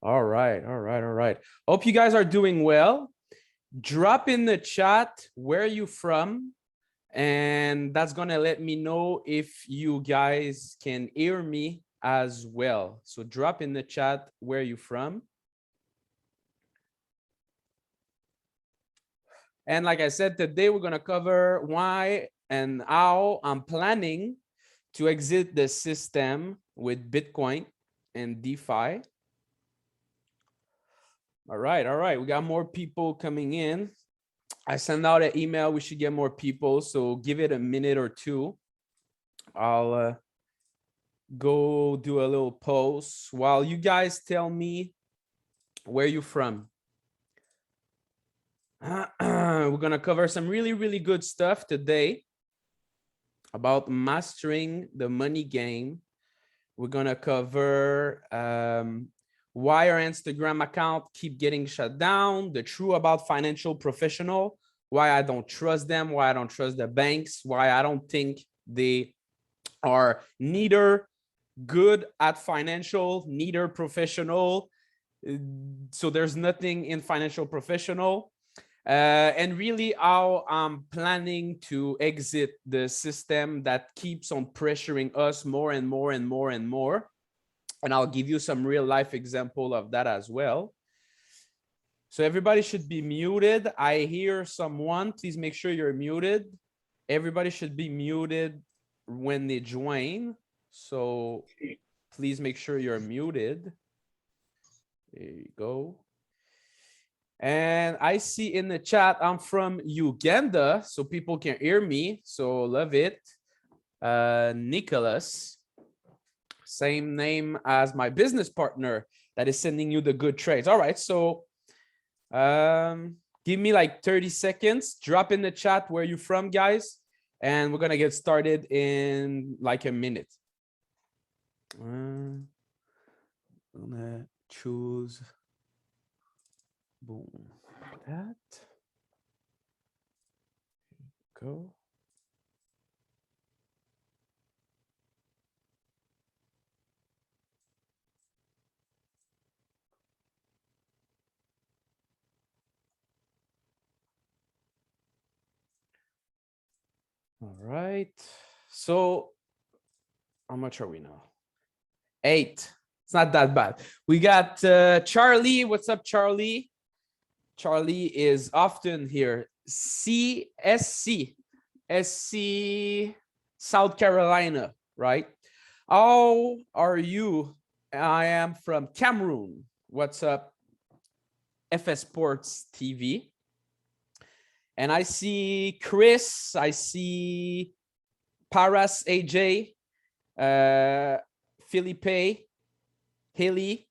All right, all right, all right. Hope you guys are doing well. Drop in the chat where you from, and that's gonna let me know if you guys can hear me as well. So drop in the chat where you from. And like I said, today we're gonna cover why and how I'm planning to exit the system with Bitcoin and DeFi. All right. We got more people coming in. I sent out an email. We should get more people. So give it a minute or two. I'll go do a little post while you guys tell me where you're from. We're going to cover some really good stuff today about mastering the money game. We're going to cover why our Instagram account keep getting shut down, the truth about financial professional, why I don't trust them, why I don't trust the banks, why I don't think they are neither good at financial, neither professional. So there's nothing in financial professional. And really how I'm planning to exit the system that keeps on pressuring us more and more and more and more. And I'll give you some real life example of that as well. So everybody should be muted. I hear someone. Please make sure you're muted. Everybody should be muted when they join. So please make sure you're muted. There you go. And I see in the chat, I'm from Uganda, so people can hear me. So love it. Nicholas. Same name as my business partner that is sending you the good trades. All right, so give me like 30 seconds. Drop in the chat where you're from, guys, and we're gonna get started in like a minute. I'm gonna choose boom that. Go. All right. So how much are we now? 8. It's not that bad. We got Charlie. What's up, Charlie? Charlie is often here. SC, South Carolina, right? How are you? I am from Cameroon. What's up? FS Sports TV. And I see Chris, I see Paras AJ, Felipe, Haley,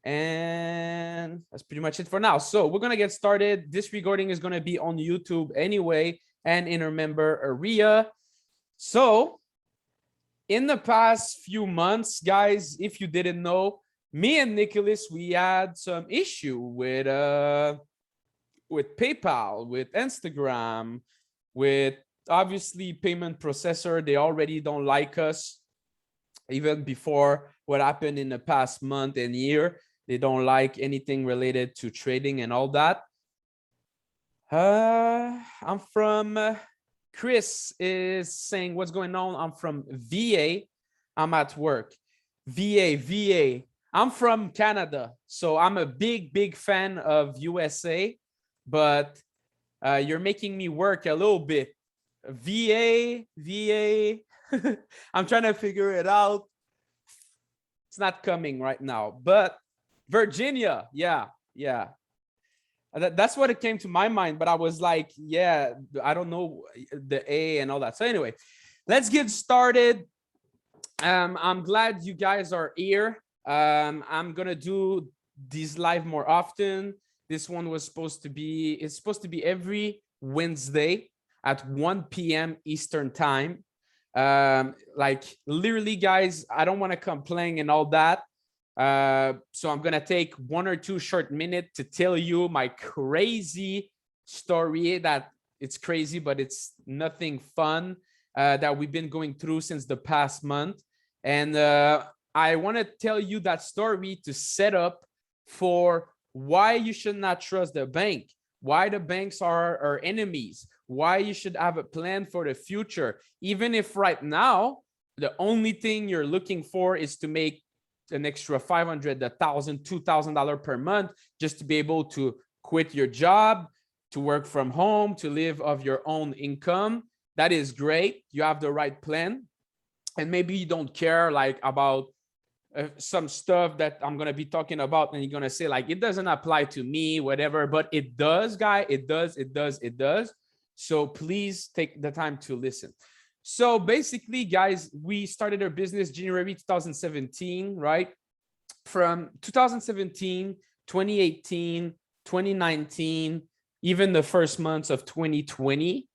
and that's pretty much it for now. So we're gonna get started. This recording is gonna be on YouTube anyway, and in our member area. So in the past few months, guys, if you didn't know, me and Nicholas, we had some issue with PayPal, with Instagram, with obviously payment processor. They already don't like us. Even before what happened in the past month and year, they don't like anything related to trading and all that. I'm from, Chris is saying, what's going on? I'm from VA. I'm at work. VA. I'm from Canada. So I'm a big fan of USA, but you're making me work a little bit. VA. I'm trying to figure it out. It's not coming right now, but Virginia. Yeah. That's what it came to my mind, but I was like, yeah, I don't know the A and all that. So anyway, let's get started. I'm glad you guys are here. I'm gonna do these live more often. This one was supposed to be, it's supposed to be every Wednesday at 1 p.m. Eastern time. Like literally, guys, I don't want to complain and all that. So I'm gonna take 1 or 2 short minutes to tell you my crazy story. That it's crazy, but it's nothing fun that we've been going through since the past month. And I want to tell you that story to set up for why you should not trust the bank, why the banks are our enemies, why you should have a plan for the future. Even if right now, the only thing you're looking for is to make an extra $500, $1,000, $2,000 per month, just to be able to quit your job, to work from home, to live off your own income. That is great. You have the right plan. And maybe you don't care like about some stuff that I'm going to be talking about, and you're going to say like, it doesn't apply to me, whatever, but it does, guy. It does. So please take the time to listen. So basically, guys, we started our business January 2017, right? From 2017, 2018, 2019, even the first months of 2020,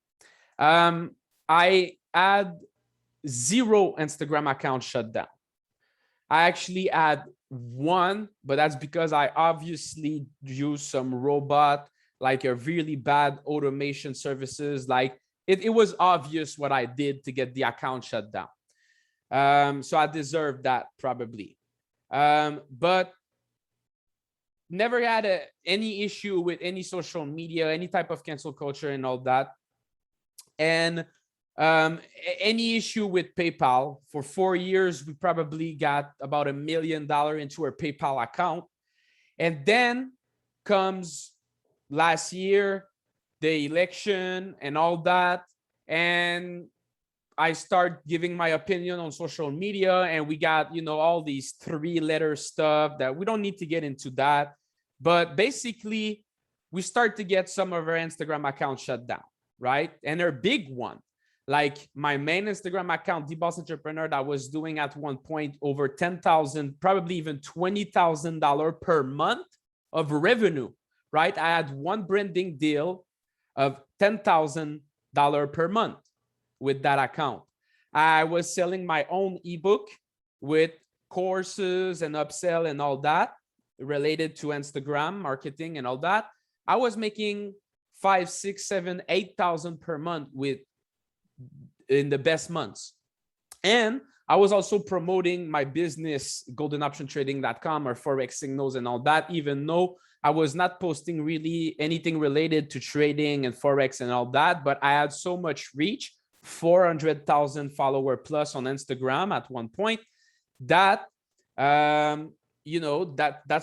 I had 0 Instagram accounts shut down. I actually had 1, but that's because I obviously used some robot, like a really bad automation services. Like it was obvious what I did to get the account shut down. So I deserved that probably. But never had any issue with any social media, any type of cancel culture and all that. And any issue with PayPal. For 4 years, we probably got about $1 million into our PayPal account. And then comes last year, the election and all that. And I start giving my opinion on social media, and we got, all these 3-letter stuff that we don't need to get into that. But basically, we start to get some of our Instagram accounts shut down, right? And they're big one. Like my main Instagram account, The Boss Entrepreneur, that was doing at one point over $10,000, probably even $20,000 per month of revenue, right? I had one branding deal of $10,000 per month with that account. I was selling my own ebook with courses and upsell and all that related to Instagram marketing and all that. I was making 5, 6, 7, 8,000 per month in the best months. And I was also promoting my business, goldenoptiontrading.com, or Forex signals and all that, even though I was not posting really anything related to trading and Forex and all that. But I had so much reach, 400,000 follower plus on Instagram at one point, that that's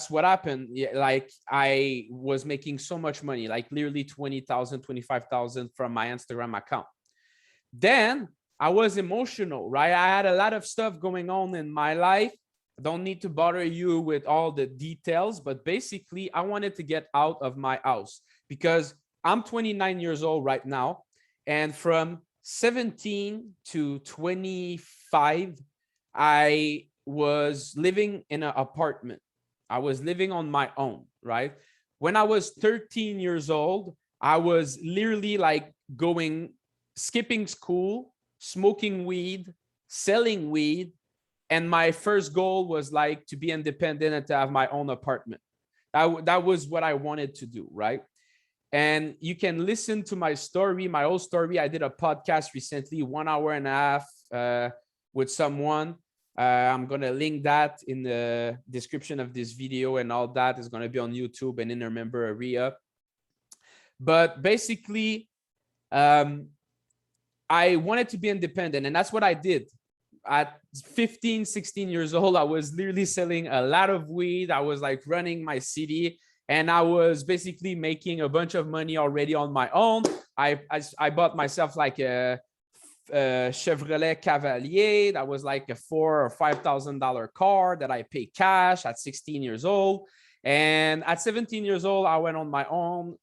what happened. Like I was making so much money, like literally 20,000, 25,000 from my Instagram account. Then I was emotional, right? I had a lot of stuff going on in my life. I don't need to bother you with all the details, but basically I wanted to get out of my house because I'm 29 years old right now. And from 17 to 25, I was living in an apartment. I was living on my own, right? When I was 13 years old, I was literally like skipping school, smoking weed, selling weed. And my first goal was like to be independent and to have my own apartment. That was what I wanted to do, right? And you can listen to my story, my whole story. I did a podcast recently, 1.5 hours with someone. I'm going to link that in the description of this video, and all that is going to be on YouTube and in our member area. But basically, I wanted to be independent, and that's what I did. At 15, 16 years old, I was literally selling a lot of weed. I was like running my city, and I was basically making a bunch of money already on my own. I bought myself like a Chevrolet Cavalier that was like a $4,000 or $5,000 car that I paid cash at 16 years old. And at 17 years old, I went on my own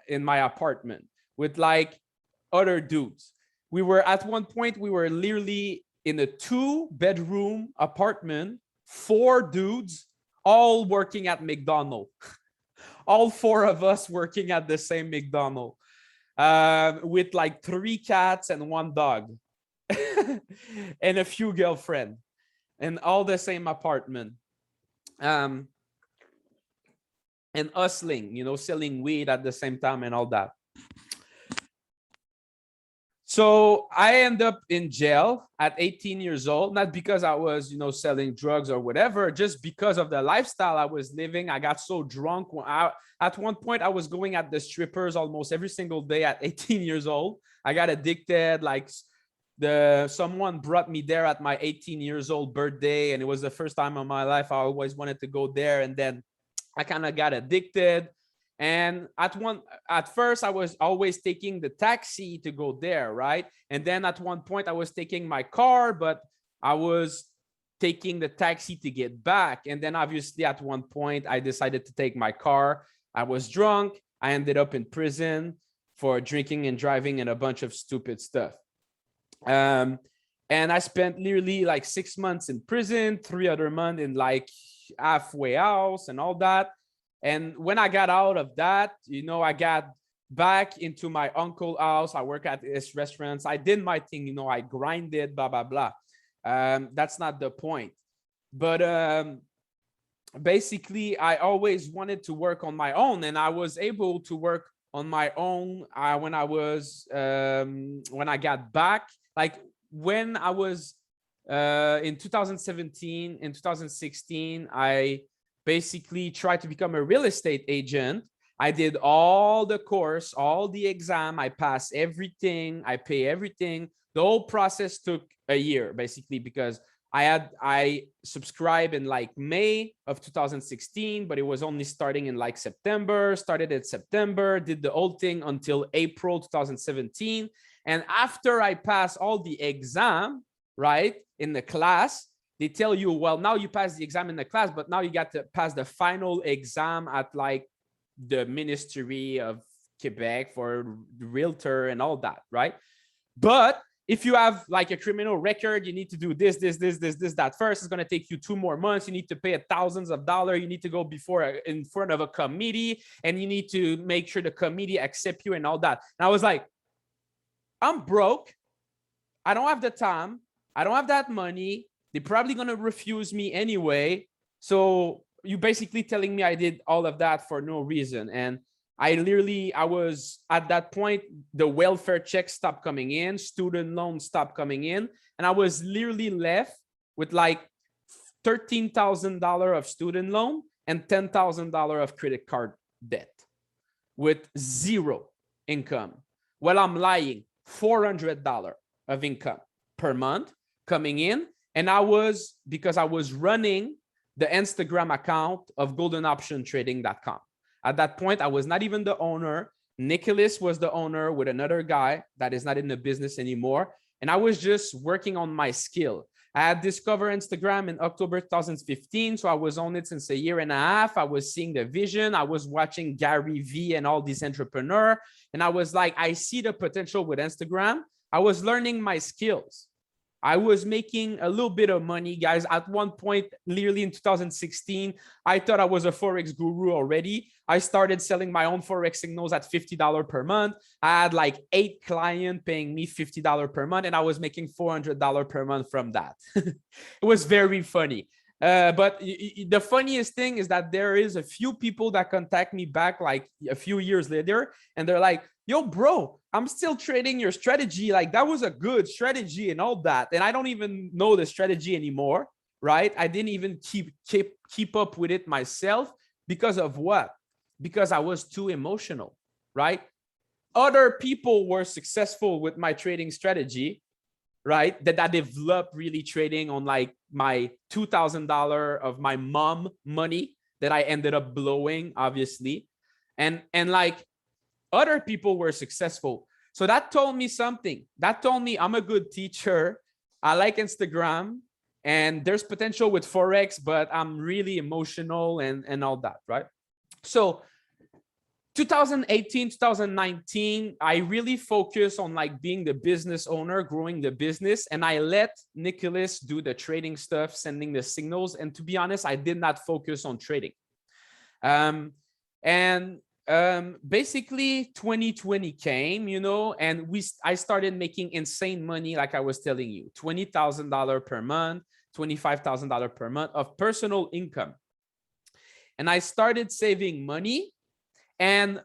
in my apartment with like other dudes. At one point, we were literally in a 2-bedroom apartment, 4 dudes, all working at McDonald's. All 4 of us working at the same McDonald's. With like 3 cats and 1 dog and a few girlfriends, and all the same apartment. And hustling, selling weed at the same time and all that. So I end up in jail at 18 years old, not because I was, selling drugs or whatever, just because of the lifestyle I was living. I got so drunk. At one point, I was going at the strippers almost every single day at 18 years old. I got addicted. Like someone brought me there at my 18 years old birthday, and it was the first time in my life I always wanted to go there. And then I kind of got addicted. And at first, I was always taking the taxi to go there, right? And then at one point, I was taking my car, but I was taking the taxi to get back. And then obviously, at one point, I decided to take my car. I was drunk. I ended up in prison for drinking and driving and a bunch of stupid stuff. And I spent nearly like 6 months in prison, 3 other months in like halfway house and all that. And when I got out of that, I got back into my uncle's house. I work at his restaurants. I did my thing, I grinded, blah, blah, blah. That's not the point. But basically, I always wanted to work on my own, and I was able to work on my own when I got back. Like when I was in 2017, in 2016, I basically tried to become a real estate agent. I did all the course, all the exam. I passed everything. I pay everything. The whole process took a year, basically, because I subscribed in like May of 2016, but it was only starting in like September. Started in September, did the whole thing until April 2017. And after I passed all the exam, right, in the class, they tell you, well, now you passed the exam in the class, but now you got to pass the final exam at like the Ministry of Quebec for realtor and all that, right? But if you have like a criminal record, you need to do this, that first. It's going to take you 2 more months. You need to pay thousands of dollars. You need to go in front of a committee, and you need to make sure the committee accept you and all that. And I was like, I'm broke. I don't have the time. I don't have that money. They're probably going to refuse me anyway. So you're basically telling me I did all of that for no reason. And I was at that point, the welfare check stopped coming in, student loans stopped coming in. And I was literally left with like $13,000 of student loan and $10,000 of credit card debt with zero income. Well, I'm lying, $400 of income per month coming in. And because I was running the Instagram account of goldenoptiontrading.com. At that point, I was not even the owner. Nicholas was the owner with another guy that is not in the business anymore. And I was just working on my skill. I had discovered Instagram in October 2015. So I was on it since a year and a half. I was seeing the vision. I was watching Gary Vee and all these entrepreneurs. And I was like, I see the potential with Instagram. I was learning my skills. I was making a little bit of money, guys. At one point, literally in 2016, I thought I was a Forex guru already. I started selling my own Forex signals at $50 per month. I had like 8 clients paying me $50 per month, and I was making $400 per month from that. It was very funny. But the funniest thing is that there is a few people that contact me back like a few years later, and they're like, yo, bro, I'm still trading your strategy. Like that was a good strategy and all that. And I don't even know the strategy anymore, right? I didn't even keep up with it myself because of what? Because I was too emotional, right? Other people were successful with my trading strategy, right? That I developed really trading on like my $2,000 of my mom money that I ended up blowing, obviously. And like, other people were successful. So that told me something. That told me I'm a good teacher. I like Instagram and there's potential with Forex, but I'm really emotional and all that, right? So 2018, 2019, I really focused on like being the business owner, growing the business. And I let Nicholas do the trading stuff, sending the signals. And to be honest, I did not focus on trading. Basically 2020 came, and I started making insane money. Like I was telling you, $20,000 per month, $25,000 per month of personal income. And I started saving money, and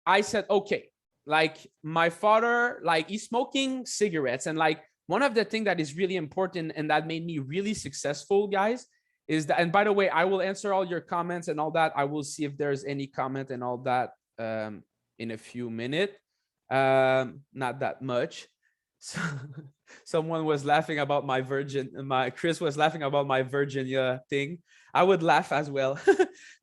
I said, okay, like my father, like he's smoking cigarettes. And like one of the things that is really important and that made me really successful, guys, is that, and by the way, I will answer all your comments and all that. I will see if there's any comment and all that in a few minutes. Not that much. So, someone was laughing about my Chris was laughing about my Virginia thing. I would laugh as well.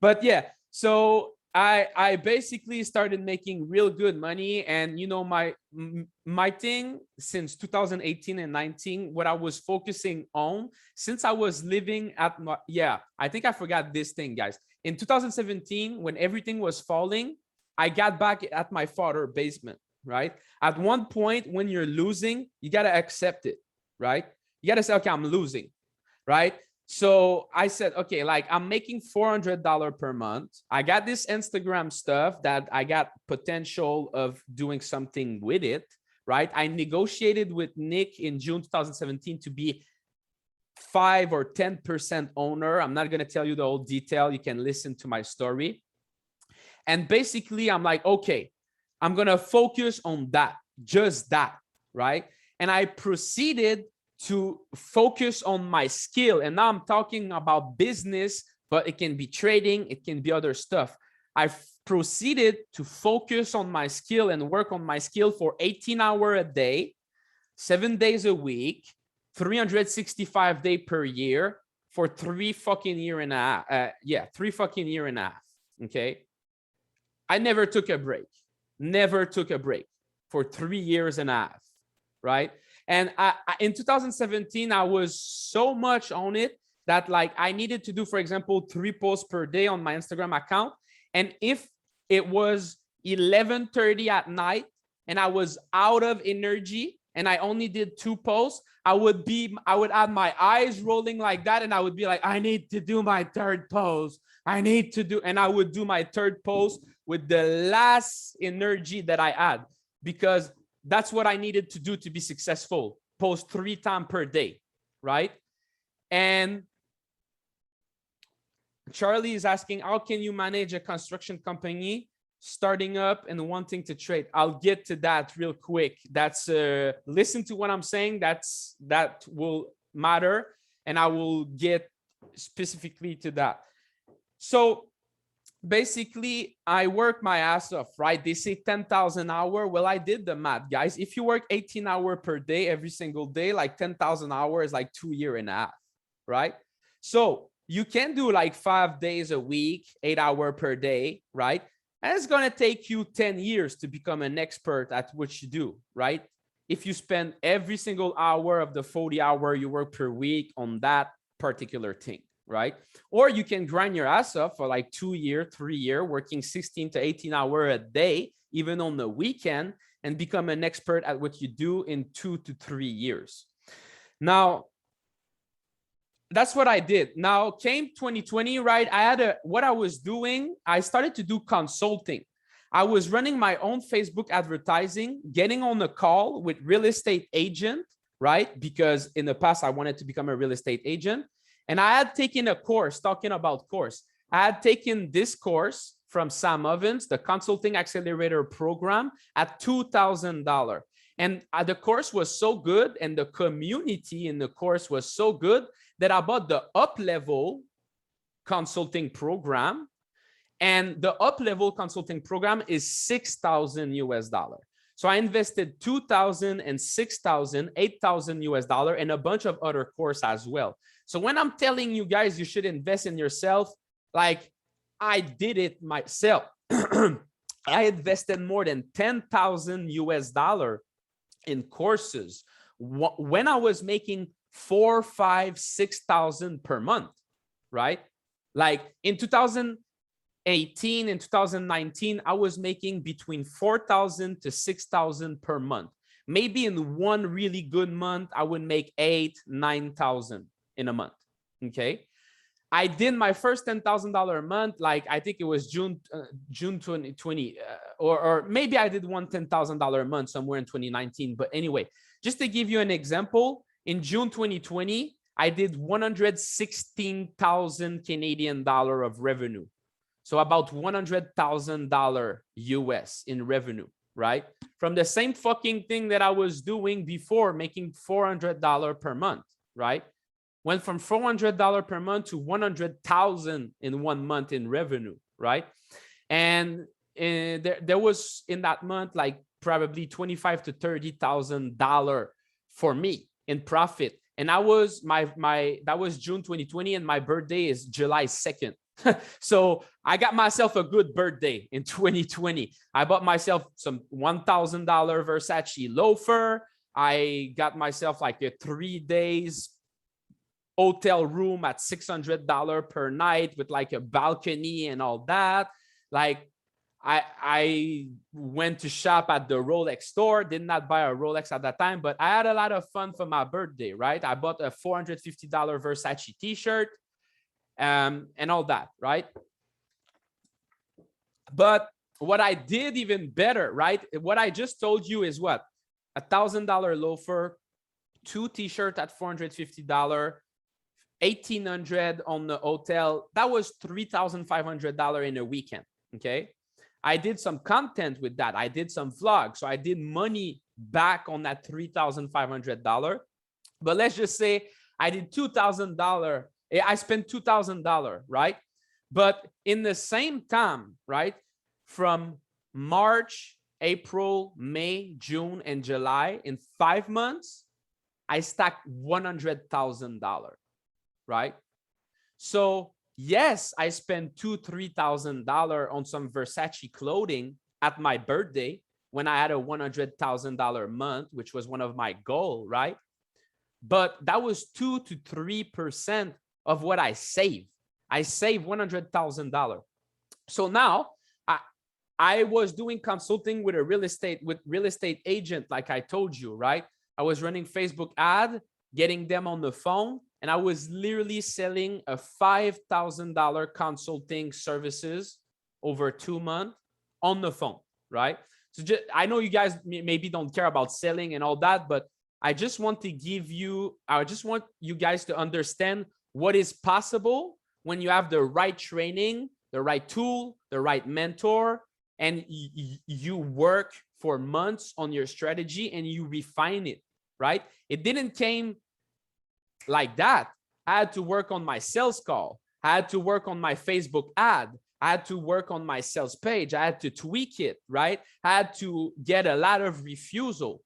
But yeah, so I basically started making real good money. And you know, my thing since 2018 and 19, what I was focusing on, since I was living at my, yeah, I think I forgot this thing, guys. In 2017, when everything was falling, I got back at my father's basement, right? At one point, when you're losing, you got to accept it, right? You got to say, okay, I'm losing, right? So I said, okay, like I'm making $400 per month. I got this Instagram stuff that I got potential of doing something with it, right? I negotiated with Nick in June 2017 to be 5 or 10% owner. I'm not going to tell you the whole detail. You can listen to my story. And basically, I'm like, okay, I'm going to focus on that, just that, right? And I proceeded to focus on my skill. And now I'm talking about business, but it can be trading, it can be other stuff. I proceeded to focus on my skill and work on my skill for 18 hours a day, 7 days a week, 365 days per year for 3 fucking year and a half. 3 fucking year and a half. Okay. I never took a break. Never took a break for 3 years and a half, right? And in 2017, I was so much on it that like I needed to do, for example, 3 posts per day on my Instagram account. And if it was 11:30 at night and I was out of energy and I only did 2 posts, I would have my eyes rolling like that. And I would be like, I need to do my 3rd post. And I would do my 3rd post with the last energy that I had, because that's what I needed to do to be successful. Post 3 times per day, right? And Charlie is asking, how can you manage a construction company starting up and wanting to trade? I'll get to that real quick. That's listen to what I'm saying. That will matter, and I will get specifically to that. So basically, I work my ass off, right? They say 10,000 hours. Well, I did the math, guys. If you work 18 hours per day, every single day, like 10,000 hours is like 2 years and a half, right? So you can do like 5 days a week, 8 hours per day, right? And it's going to take you 10 years to become an expert at what you do, right? If you spend every single hour of the 40 hours you work per week on that particular thing, right? Or you can grind your ass off for like 2 years, 3 years, working 16 to 18 hours a day, even on the weekend, and become an expert at what you do in 2 to 3 years. Now, that's what I did. Now came 2020, right? What I was doing, I started to do consulting. I was running my own Facebook advertising, getting on a call with real estate agent, right? Because in the past, I wanted to become a real estate agent. And I had taken a course, talking about course. I had taken this course from Sam Ovens, the Consulting Accelerator Program, at $2,000. And the course was so good, and the community in the course was so good, that I bought the up-level consulting program. And the up-level consulting program is $6,000 US. So I invested 2,000 and 6,000, 8,000 US dollar, and a bunch of other courses as well. So when I'm telling you guys you should invest in yourself, like I did it myself. I invested more than 10,000 US dollar in courses when I was making 4, 5, 6,000 per month, right? Like in 2018 and 2019, I was making between 4,000 to 6,000 per month. Maybe in one really good month, I would make 8, 9,000 in a month. Okay. I did my first $10,000 a month. Like I think it was June 2020, or maybe I did one $10,000 a month somewhere in 2019. But anyway, just to give you an example, in June 2020, I did 116,000 Canadian dollar of revenue. So about $100,000 US in revenue, right? From the same fucking thing that I was doing before, making $400 per month, right? Went from $400 per month to 100,000 in 1 month in revenue, right? And there was in that month like probably $25,000 to $30,000 for me in profit. And I was that was June 2020, and my birthday is July 2nd. So I got myself a good birthday in 2020. I bought myself some $1,000 Versace loafer. I got myself like a 3 days hotel room at $600 per night with like a balcony and all that. Like I went to shop at the Rolex store, did not buy a Rolex at that time, but I had a lot of fun for my birthday, right? I bought a $450 Versace t-shirt and all that, right? But what I did even better, right? What I just told you is what? $1,000 loafer, 2 t-shirts at $450, $1,800 on the hotel. That was $3,500 in a weekend, okay? I did some content with that. I did some vlogs. So I did money back on that $3,500. But let's just say I did $2,000. I spent $2,000, right? But in the same time, right, from March, April, May, June, and July, in 5 months, I stacked $100,000, right? So yes, I spent $2,000 to $3,000 on some Versace clothing at my birthday when I had a $100,000 month, which was one of my goals, right? But that was 2 to 3% of what I saved. I saved $100,000. So now I was doing consulting with a real estate agent, like I told you, right? I was running Facebook ad, getting them on the phone, and I was literally selling a $5,000 consulting services over 2 months on the phone, right? So just, I know you guys maybe don't care about selling and all that, but I just want to I just want you guys to understand what is possible when you have the right training, the right tool, the right mentor, and you work for months on your strategy and you refine it, right? It didn't came like that. I had to work on my sales call. I had to work on my Facebook ad. I had to work on my sales page. I had to tweak it, right? I had to get a lot of refusal.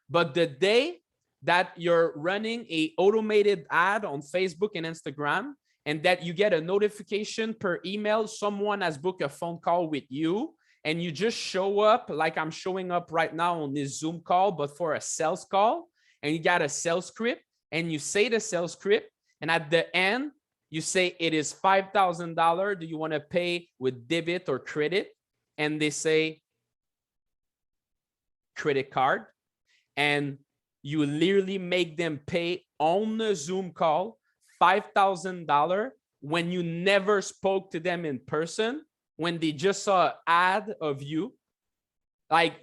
But the day that you're running a automated ad on Facebook and Instagram, and that you get a notification per email, someone has booked a phone call with you, and you just show up like I'm showing up right now on this Zoom call, but for a sales call, and you got a sales script, and you say the sales script, and at the end, you say it is $5,000. Do you want to pay with debit or credit? And they say credit card. And you literally make them pay on the Zoom call $5,000 when you never spoke to them in person, when they just saw an ad of you. Like,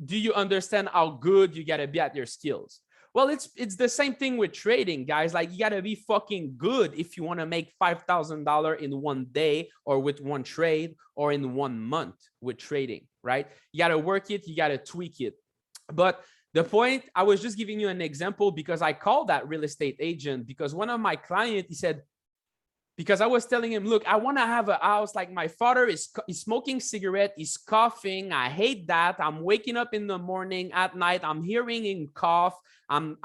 do you understand how good you gotta be at your skills? Well, it's the same thing with trading, guys. Like, you gotta be fucking good if you want to make $5,000 in 1 day, or with one trade, or in 1 month with trading, right? You gotta work it, you gotta tweak it. But the point, I was just giving you an example because I called that real estate agent because one of my clients, he said, because I was telling him, look, I want to have a house. Like, my father is smoking cigarette, he's coughing. I hate that. I'm waking up in the morning, at night, I'm hearing him cough. I'm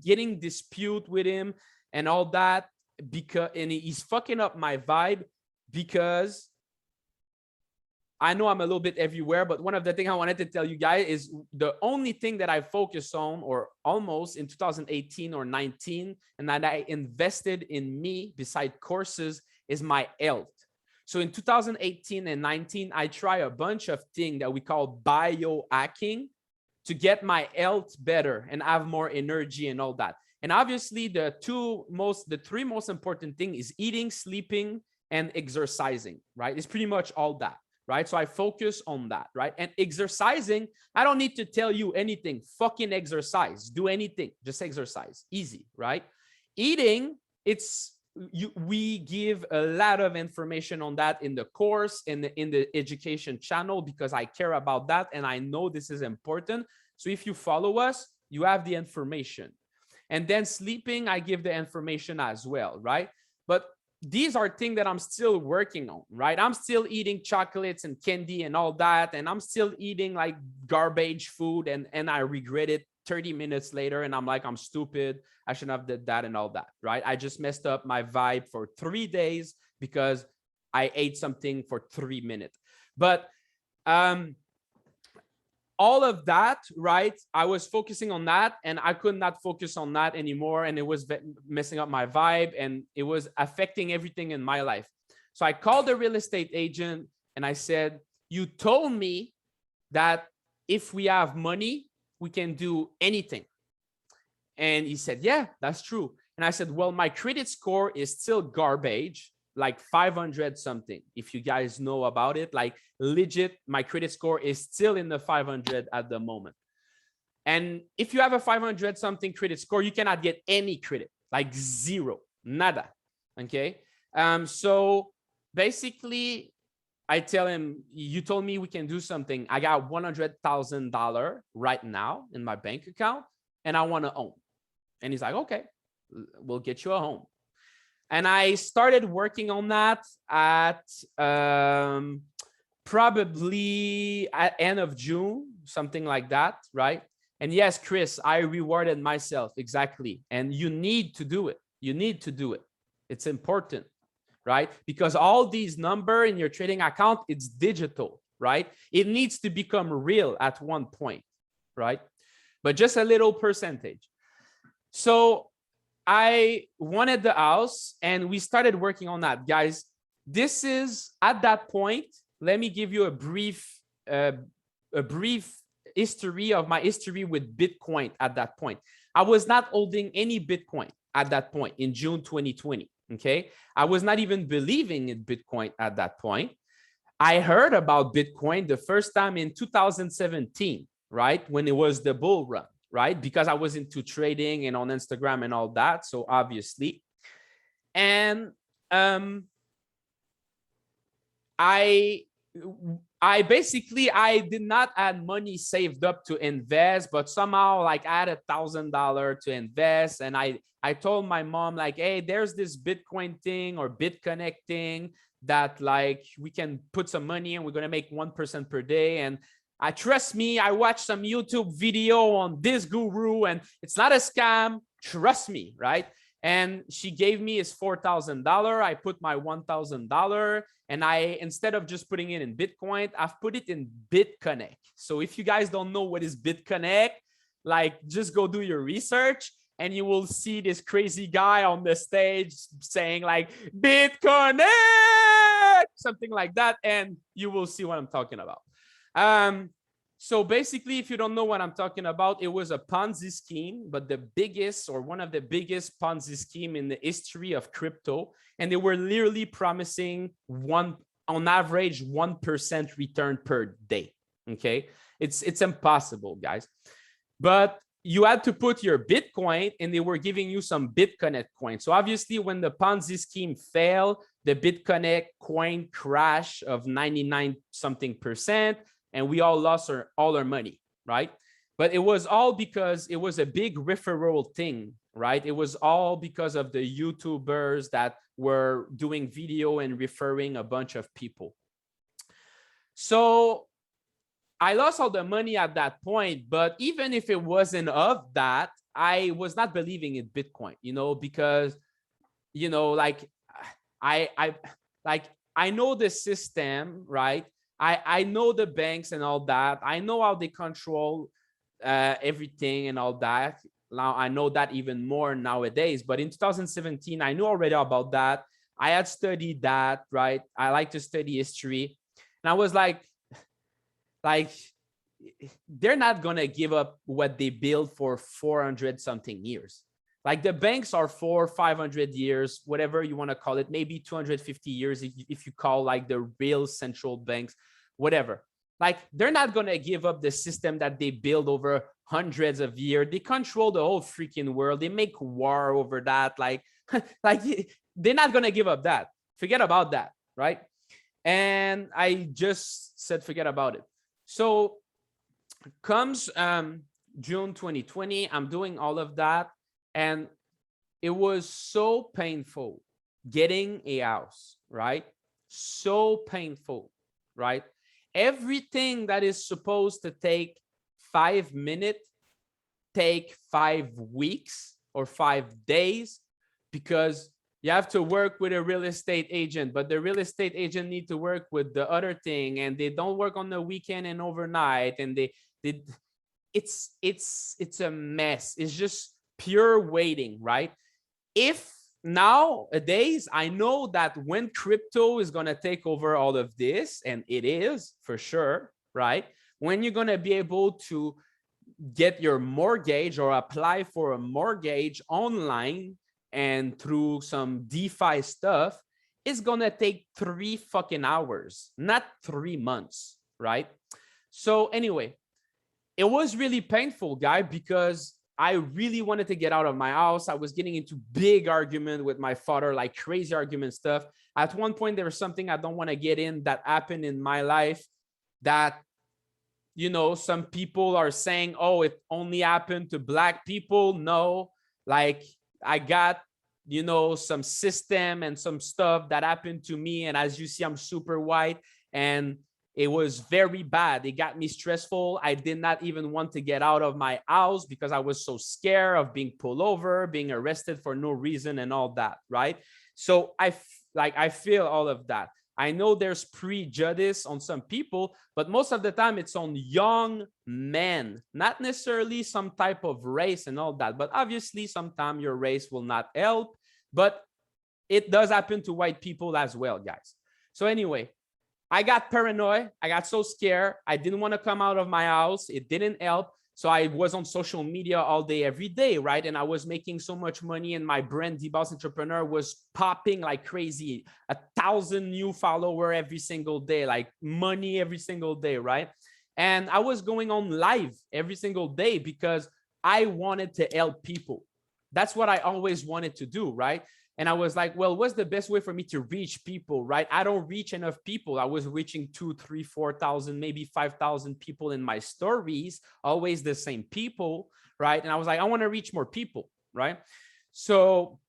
getting dispute with him and all that, because, and he's fucking up my vibe, because I know I'm a little bit everywhere, but one of the things I wanted to tell you guys is the only thing that I focused on, or almost, in 2018 or 19, and that I invested in me beside courses, is my health. So in 2018 and 19, I tried a bunch of things that we call biohacking to get my health better and have more energy and all that. And obviously the three most important things is eating, sleeping, and exercising, right? It's pretty much all that. Right? So I focus on that, right? And exercising, I don't need to tell you anything. Fucking exercise. Do anything. Just exercise. Easy, right? Eating, it's we give a lot of information on that in the course, in the education channel, because I care about that and I know this is important. So if you follow us, you have the information. And then sleeping, I give the information as well, right? But these are things that I'm still working on, right? I'm still eating chocolates and candy and all that, and I'm still eating like garbage food, and I regret it 30 minutes later, and I'm like, I'm stupid, I shouldn't have did that and all that, right? I just messed up my vibe for 3 days because I ate something for 3 minutes. But all of that, right? I was focusing on that and I could not focus on that anymore. And it was messing up my vibe and it was affecting everything in my life. So I called the real estate agent and I said, you told me that if we have money, we can do anything. And he said, yeah, that's true. And I said, well, my credit score is still garbage, like 500 something. If you guys know about it, like legit, my credit score is still in the 500 at the moment. And if you have a 500 something credit score, you cannot get any credit, like zero, nada. Okay. So basically I tell him, you told me we can do something. I got $100,000 right now in my bank account and I want to own. And he's like, okay, we'll get you a home. And I started working on that at probably at end of June, something like that, right? And yes, Chris, I rewarded myself, exactly. And you need to do it. You need to do it. It's important, right? Because all these numbers in your trading account, it's digital, right? It needs to become real at one point, right? But just a little percentage. So I wanted the house and we started working on that, guys. This is at that point. Let me give you a brief history of my history with Bitcoin at that point. I was not holding any Bitcoin at that point in June 2020. Okay. I was not even believing in Bitcoin at that point. I heard about Bitcoin the first time in 2017, right? When it was the bull run. Right? Because I was into trading and on Instagram and all that. So obviously, and I basically, I did not have money saved up to invest, but somehow like I had $1,000 to invest. And I told my mom like, hey, there's this Bitcoin thing or BitConnect thing that like we can put some money and we're going to make 1% per day. And I trust me, I watched some YouTube video on this guru and it's not a scam. Trust me, right? And she gave me his $4,000. I put my $1,000 and instead of just putting it in Bitcoin, I've put it in BitConnect. So if you guys don't know what is BitConnect, like just go do your research and you will see this crazy guy on the stage saying like BitConnect, something like that. And you will see what I'm talking about. So basically, if you don't know what I'm talking about, it was a Ponzi scheme, but the biggest or one of the biggest Ponzi scheme in the history of crypto. And they were literally promising on average, 1% return per day. Okay. It's impossible, guys. But you had to put your Bitcoin and they were giving you some BitConnect coin. So obviously when the Ponzi scheme failed, the BitConnect coin crash of 99 something percent, and we all lost all our money, right? But it was all because it was a big referral thing, right? It was all because of the YouTubers that were doing video and referring a bunch of people. So I lost all the money at that point, but even if it wasn't of that, I was not believing in Bitcoin, you know, because, you know, like I know the system, right? I know the banks and all that. I know how they control everything and all that. Now I know that even more nowadays, but in 2017, I knew already about that. I had studied that, right? I like to study history. And I was like, they're not going to give up what they built for 400 something years. Like the banks are 400-500 years, whatever you want to call it, maybe 250 years if you call like the real central banks, whatever. Like they're not going to give up the system that they build over hundreds of years. They control the whole freaking world. They make war over that. Like Like, they're not going to give up that. Forget about that, right? And I just said, forget about it. So comes June 2020, I'm doing all of that. And it was so painful getting a house, right? So painful, right? Everything that is supposed to take 5 minutes take 5 weeks or 5 days, because you have to work with a real estate agent, but the real estate agent need to work with the other thing, and they don't work on the weekend and overnight, and they it's a mess. It's just pure waiting, right? If nowadays I know that when crypto is going to take over all of this, and it is for sure, right? When you're going to be able to get your mortgage or apply for a mortgage online and through some DeFi stuff, it's going to take 3 fucking hours, not 3 months, right? So anyway, it was really painful, guy, because I really wanted to get out of my house. I was getting into big argument with my father, like crazy argument stuff. At one point, there was something I don't want to get in that happened in my life that, you know, some people are saying, oh, it only happened to Black people. No, like I got, you know, some system and some stuff that happened to me. And as you see, I'm super white, and it was very bad. It got me stressful. I did not even want to get out of my house because I was so scared of being pulled over, being arrested for no reason and all that, right? So I feel all of that. I know there's prejudice on some people, but most of the time it's on young men, not necessarily some type of race and all that. But obviously, sometimes your race will not help, but it does happen to white people as well, guys. So anyway, I got paranoid. I got so scared. I didn't want to come out of my house. It didn't help. So I was on social media all day, every day, right? And I was making so much money, and my brand, The Boss Entrepreneur, was popping like crazy. 1,000 new followers every single day, like money every single day, right? And I was going on live every single day because I wanted to help people. That's what I always wanted to do, right? And I was like, well, what's the best way for me to reach people, right? I don't reach enough people. I was reaching 2, 3, 4,000, maybe 5,000 people in my stories, always the same people, right? And I was like, I want to reach more people, right? So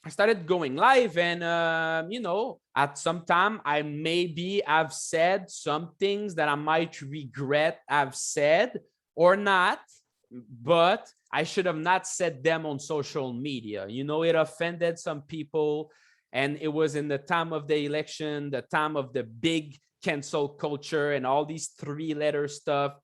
I started going live, and, you know, at some time, I maybe have said some things that I might regret I've said or not, but I should have not said them on social media. You know, it offended some people, and it was in the time of the election, the time of the big cancel culture and all these 3-letter stuff.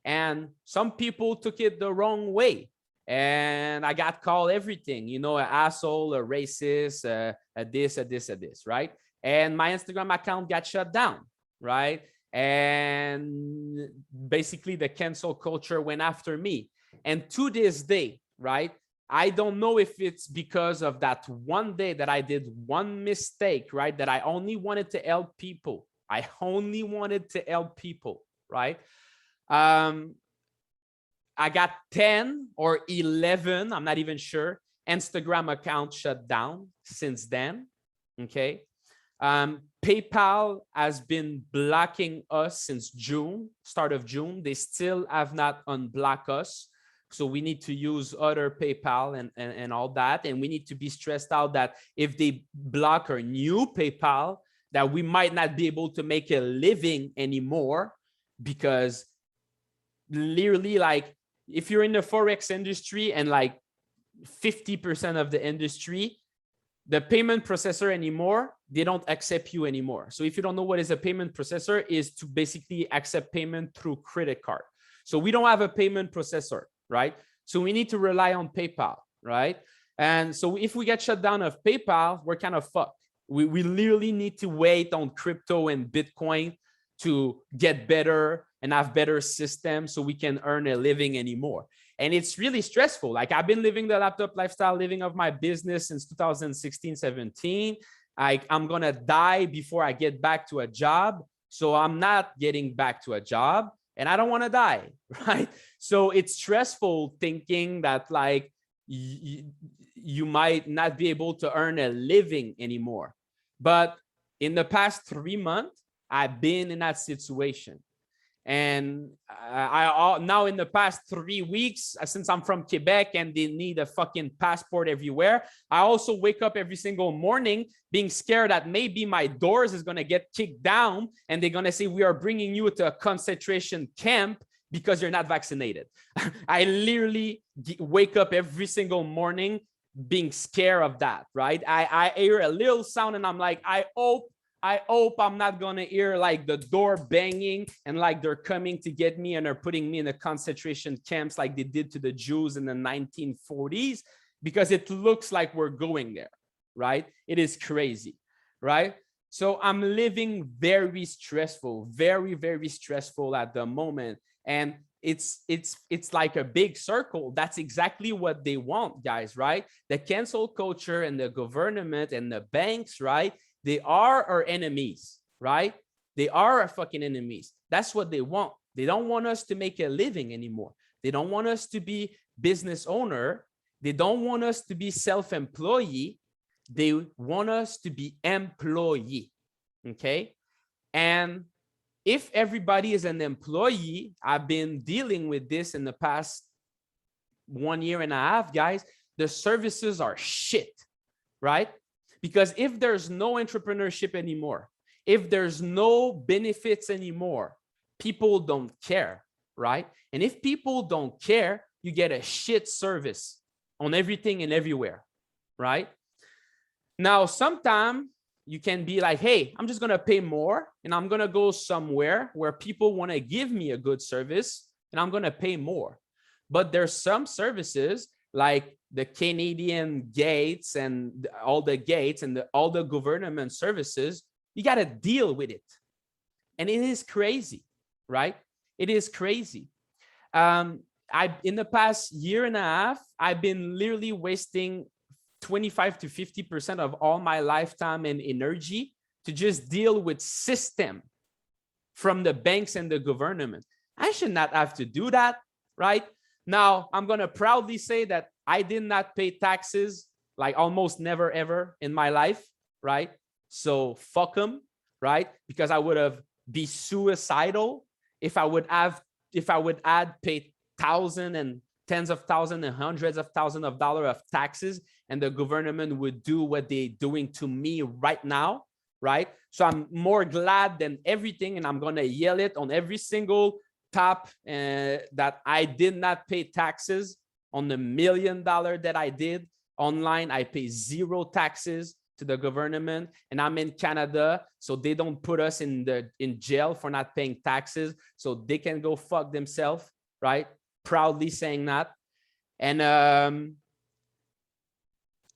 And some people took it the wrong way. And I got called everything, you know, an asshole, a racist, a this, right? And my Instagram account got shut down, right? And basically the cancel culture went after me. And to this day, right, I don't know if it's because of that one day that I did one mistake, right, that I only wanted to help people. I only wanted to help people, right? I got 10 or 11, I'm not even sure, Instagram accounts shut down since then, okay? PayPal has been blocking us since June, start of June. They still have not unblocked us. So we need to use other PayPal and all that. And we need to be stressed out that if they block our new PayPal, that we might not be able to make a living anymore, because literally, like, if you're in the Forex industry and like 50% of the industry, the payment processor anymore, they don't accept you anymore. So if you don't know what is a payment processor, is to basically accept payment through credit card. So we don't have a payment processor, right? So we need to rely on PayPal, right? And so if we get shut down of PayPal, we're kind of fucked. We literally need to wait on crypto and Bitcoin to get better and have better systems so we can earn a living anymore. And it's really stressful. Like, I've been living the laptop lifestyle, living of my business since 2016, 17. I'm going to die before I get back to a job. So I'm not getting back to a job, and I don't want to die, right? So it's stressful thinking that, like, you might not be able to earn a living anymore. But in the past 3 months, I've been in that situation. And now in the past 3 weeks, since I'm from Quebec and they need a fucking passport everywhere, I also wake up every single morning being scared that maybe my doors is going to get kicked down and they're going to say, we are bringing you to a concentration camp because you're not vaccinated. I literally wake up every single morning being scared of that, right? I hear a little sound and I'm like, I hope I'm not gonna hear like the door banging and like they're coming to get me and they're putting me in the concentration camps like they did to the Jews in the 1940s, because it looks like we're going there, right? It is crazy, right? So I'm living very stressful, very, very stressful at the moment. And it's like a big circle. That's exactly what they want, guys, right? The cancel culture and the government and the banks, right? They are our enemies, right? They are our fucking enemies. That's what they want. They don't want us to make a living anymore. They don't want us to be business owner. They don't want us to be self-employee. They want us to be employee, okay? And if everybody is an employee, I've been dealing with this in the past 1.5 years, guys, the services are shit, right? Because if there's no entrepreneurship anymore, if there's no benefits anymore, people don't care, right? And if people don't care, you get a shit service on everything and everywhere, right? Now, sometimes you can be like, hey, I'm just going to pay more and I'm going to go somewhere where people want to give me a good service and I'm going to pay more. But there's some services like the Canadian gates and all the gates and all the government services, you got to deal with it. And it is crazy, right? It is crazy. In the past 1.5 years, I've been literally wasting 25 to 50% of all my lifetime and energy to just deal with system from the banks and the government. I should not have to do that, right? Now, I'm going to proudly say that I did not pay taxes, like almost never ever in my life, right? So fuck them, right? Because I would have be suicidal if I would add pay thousands and tens of thousands and hundreds of thousands of dollars of taxes, and the government would do what they're doing to me right now, right? So I'm more glad than everything, and I'm going to yell it on every single top that I did not pay taxes on the $1 million that I did online. I pay 0 taxes to the government, and I'm in Canada, so they don't put us in jail for not paying taxes, so they can go fuck themselves, right? Proudly saying that. And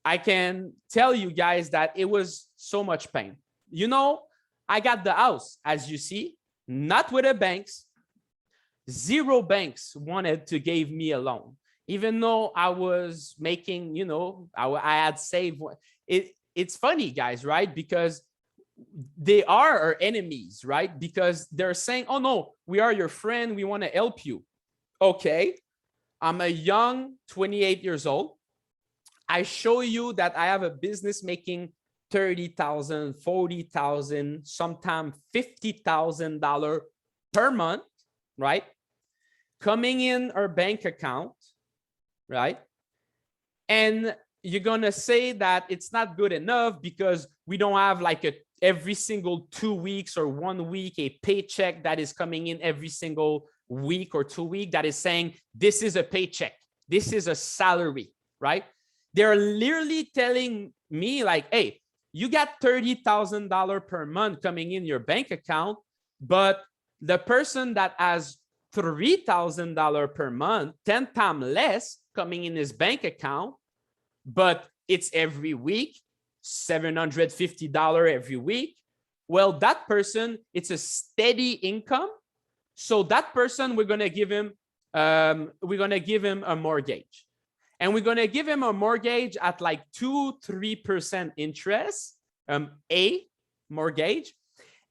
I can tell you guys that it was so much pain. You know, I got the house, as you see, not with the banks. 0 banks wanted to give me a loan, even though I was making, you know, I had saved. It's funny, guys, right? Because they are our enemies, right? Because they're saying, oh no, we are your friend, we want to help you. Okay, I'm a young 28 years old. I show you that I have a business making $30,000, $40,000, sometimes $50,000 per month, right? Coming in our bank account, right? And you're going to say that it's not good enough because we don't have like every single 2 weeks or 1 week, a paycheck that is coming in every single week or 2 weeks that is saying, this is a paycheck. This is a salary, right? They're literally telling me like, hey, you got $30,000 per month coming in your bank account, but the person that has $3,000 per month, 10 times less coming in his bank account, but it's every week, $750 every week. Well, that person, it's a steady income. So that person, we're going to give him a mortgage. And we're going to give him a mortgage at like 2-3% interest, a mortgage.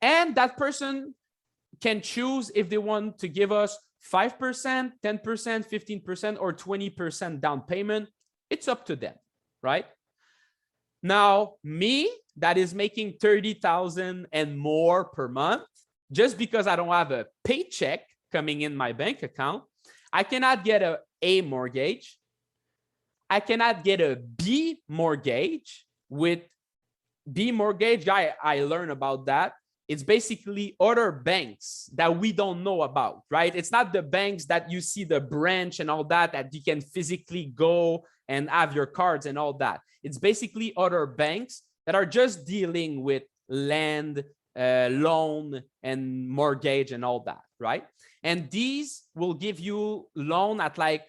And that person can choose if they want to give us 5%, 10%, 15%, or 20% down payment. It's up to them, right? Now, me that is making 30,000 and more per month, just because I don't have a paycheck coming in my bank account, I cannot get a A mortgage. I cannot get a B mortgage. With B mortgage, I learned about that. It's basically other banks that we don't know about, right? It's not the banks that you see the branch and all that, that you can physically go and have your cards and all that. It's basically other banks that are just dealing with land, loan, and mortgage and all that, right? And these will give you loan at like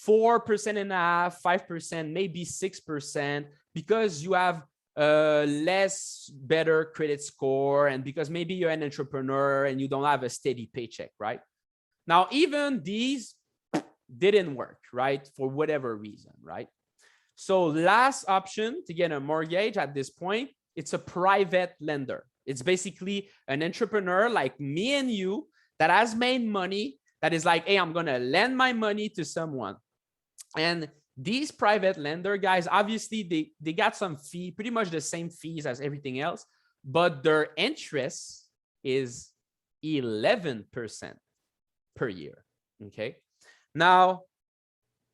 4.5%, 5%, maybe 6%, because you have less better credit score, and because maybe you're an entrepreneur and you don't have a steady paycheck, right? Now, even these didn't work, right? For whatever reason, right? So last option to get a mortgage at this point, it's a private lender. It's basically an entrepreneur like me and you that has made money, that is like, hey, I'm going to lend my money to someone. And these private lender guys, obviously they got some fee, pretty much the same fees as everything else, but their interest is 11% per year. Okay. Now,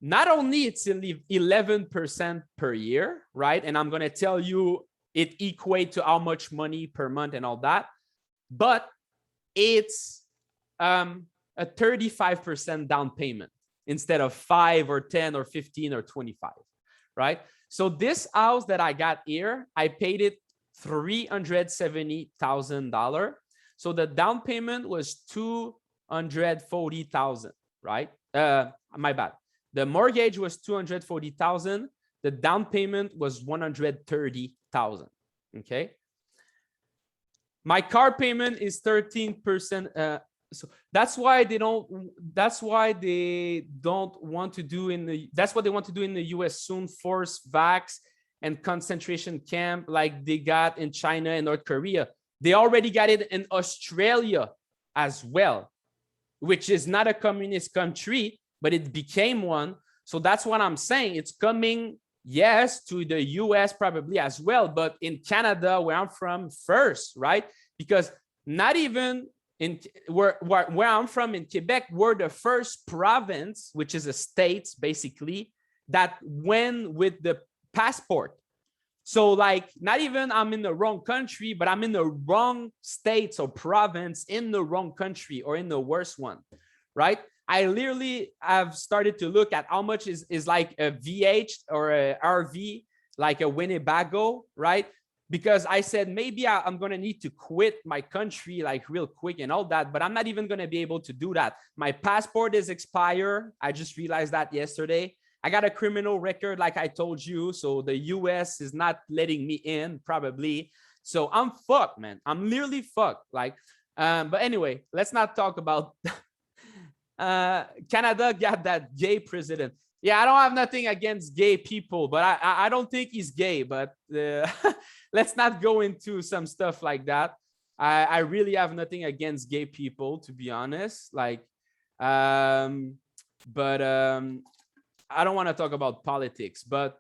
not only it's 11% per year, right? And I'm going to tell you it equates to how much money per month and all that, but it's a 35% down payment instead of 5 or 10 or 15 or 25, right? So this house that I got here, I paid it $370,000. So the down payment was $240,000, right? My bad. The mortgage was $240,000. The down payment was $130,000. Okay. My car payment is 13%. So that's why they don't want to do in the, that's what they want to do in the US soon, force vax and concentration camp like they got in China and North Korea. They already got it in Australia as well, which is not a communist country, but it became one. So that's what I'm saying. It's coming, yes, to the US probably as well, but in Canada, where I'm from first, right? Because not even in where I'm from in Quebec, we're the first province, which is a state basically, that went with the passport. So like, not even I'm in the wrong country, but I'm in the wrong state or province in the wrong country, or in the worst one, right? I literally have started to look at how much is like a VH or a RV, like a Winnebago, right? Because I said, maybe I'm going to need to quit my country like real quick and all that, but I'm not even going to be able to do that. My passport is expired. I just realized that yesterday. I got a criminal record, like I told you. So the US is not letting me in probably. So I'm fucked, man. I'm literally fucked. Like, but anyway, let's not talk about Canada got that gay president. Yeah, I don't have nothing against gay people, but I don't think he's gay, but let's not go into some stuff like that. I really have nothing against gay people, to be honest. Like, but I don't want to talk about politics, but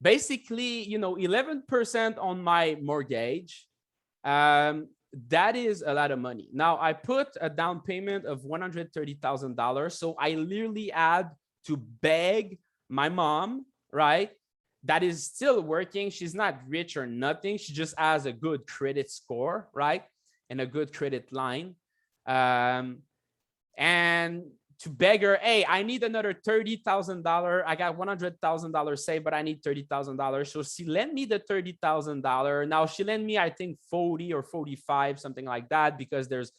basically, you know, 11% on my mortgage, that is a lot of money. Now, I put a down payment of $130,000. So I literally had to beg my mom, right? That is still working. She's not rich or nothing. She just has a good credit score, right? And a good credit line. And to beg her, hey, I need another $30,000. I got $100,000 saved, but I need $30,000. So she lent me the $30,000. Now she lent me, I think, 40 or 45, something like that, because there's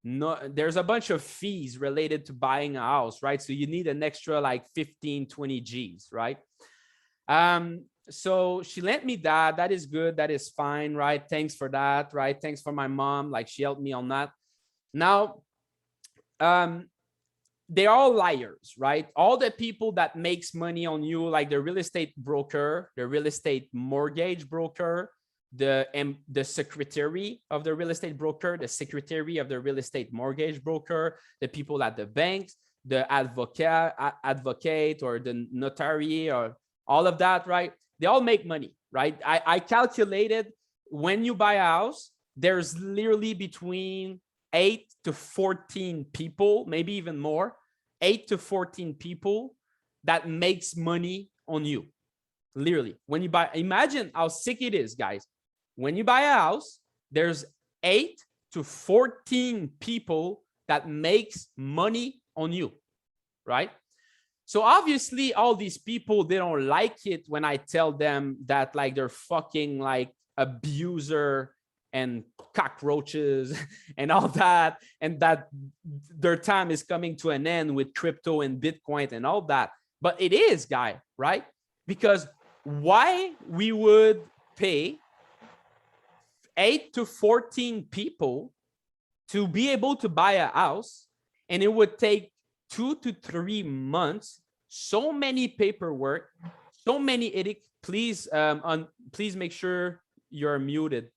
a bunch of fees related to buying a house, right? So you need an extra like 15, 20 G's, right? So she lent me that. That is good. That is fine, right? Thanks for that, right? Thanks for my mom. Like, she helped me on that. Now, they're all liars, right? All the people that makes money on you, like the real estate broker, the real estate mortgage broker, the secretary of the real estate broker, the secretary of the real estate mortgage broker, the people at the banks, the advocate or the notary, or all of that, right? They all make money, right? I calculated when you buy a house, there's literally between 8 to 14 people, maybe even more, 8 to 14 people that makes money on you. Literally, when you buy, imagine how sick it is, guys. When you buy a house, there's 8 to 14 people that makes money on you, right? So obviously all these people, they don't like it when I tell them that like they're fucking like abuser and cockroaches and all that, and that their time is coming to an end with crypto and Bitcoin and all that. But it is, guy, right? Because why we would pay 8 to 14 people to be able to buy a house, and it would take 2 to 3 months, so many paperwork, so many edits. Please, please make sure you're muted.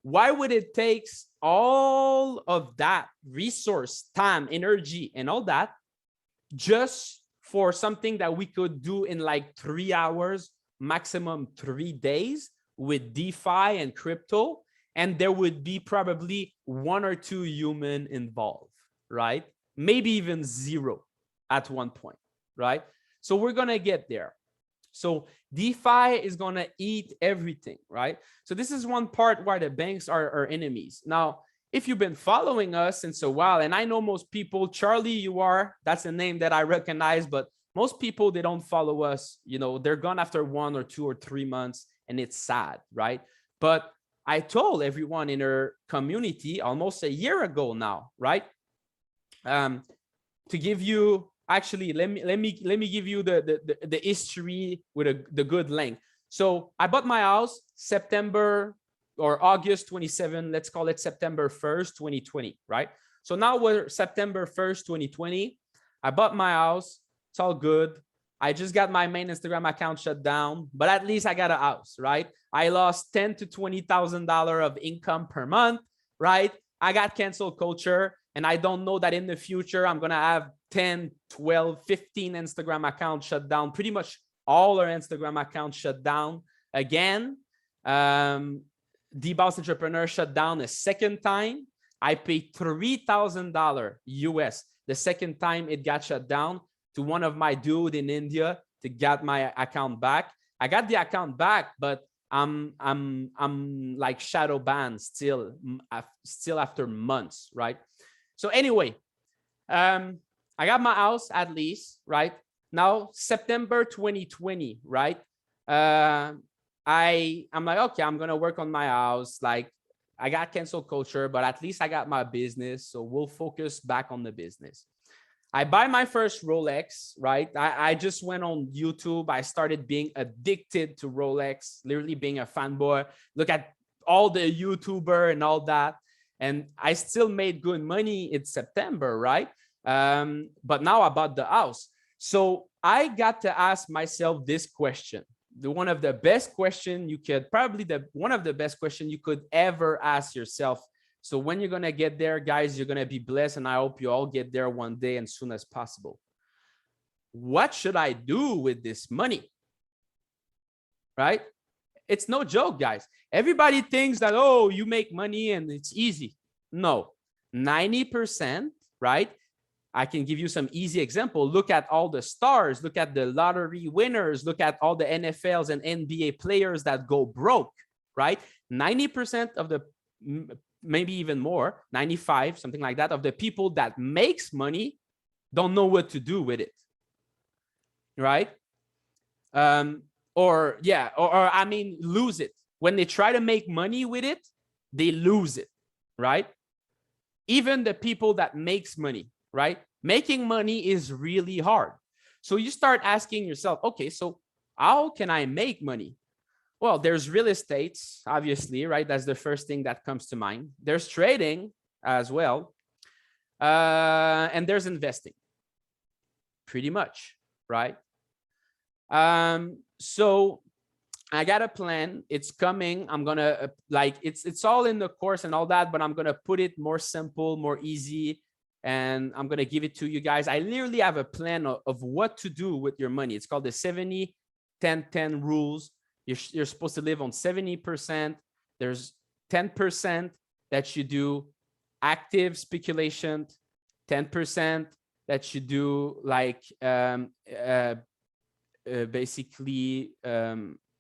Why would it take all of that resource, time, energy, and all that just for something that we could do in like 3 hours, maximum 3 days with DeFi and crypto? And there would be probably 1 or 2 human involved, right? Maybe even 0 at one point, right? So we're going to get there. So DeFi is going to eat everything, right? So this is one part where the banks are our enemies. Now, if you've been following us since a while, and I know most people, Charlie, you are, that's a name that I recognize, but most people, they don't follow us. You know, they're gone after 1 or 2 or 3 months, and it's sad, right? But I told everyone in our community almost a year ago now, right? To give you, actually, let me give you the history with the good length. So I bought my house September or August 27, let's call it September 1st, 2020, right? So now we're September 1st, 2020. I bought my house. It's all good. I just got my main Instagram account shut down, but at least I got a house, right? I lost $10,000 to $20,000 of income per month, right? I got cancel culture, and I don't know that in the future I'm going to have 10, 12, 15 Instagram accounts shut down. Pretty much all our Instagram accounts shut down again. The Boss Entrepreneur shut down a second time. I paid $3,000 US the second time it got shut down to one of my dude in India to get my account back. I got the account back, but I'm like shadow banned still after months, right? So anyway, I got my house at least, right? Now, September 2020, right? I'm like, okay, I'm going to work on my house. Like, I got cancel culture, but at least I got my business. So we'll focus back on the business. I buy my first Rolex, right? I just went on YouTube. I started being addicted to Rolex, literally being a fanboy. Look at all the YouTuber and all that. And I still made good money in September, right? But now I bought the house. So I got to ask myself this question. One of the best question you could, probably one of the best question you could ever ask yourself. So when you're going to get there, guys, you're going to be blessed. And I hope you all get there one day and soon as possible. What should I do with this money? Right? It's no joke, guys. Everybody thinks that, oh, you make money and it's easy. No, 90%, right? I can give you some easy example. Look at all the stars. Look at the lottery winners. Look at all the NFLs and NBA players that go broke, right? 90% of the, maybe even more, 95, something like that, of the people that makes money don't know what to do with it, right? Or I mean, lose it. When they try to make money with it, they lose it, right? Even the people that makes money, right? Making money is really hard. So you start asking yourself, okay, so how can I make money? Well, there's real estate, obviously, right? That's the first thing that comes to mind. There's trading as well. And there's investing, pretty much, right? So I got a plan. It's coming. I'm going to it's all in the course and all that, but I'm going to put it more simple, more easy. and I'm going to give it to you guys. I literally have a plan of what to do with your money. It's called the 70-10-10 rules. You're supposed to live on 70%. There's 10% that you do active speculation, 10% that you do like basically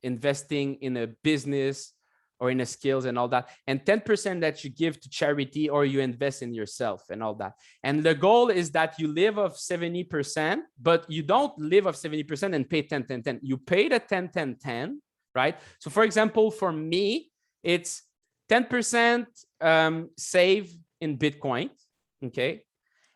investing in a business or in a skills and all that, and 10% that you give to charity or you invest in yourself and all that. And the goal is that you live off 70%, but you don't live off 70% and pay 10-10-10. You pay the 10-10-10, right? So for example, for me, it's 10% save in Bitcoin, okay?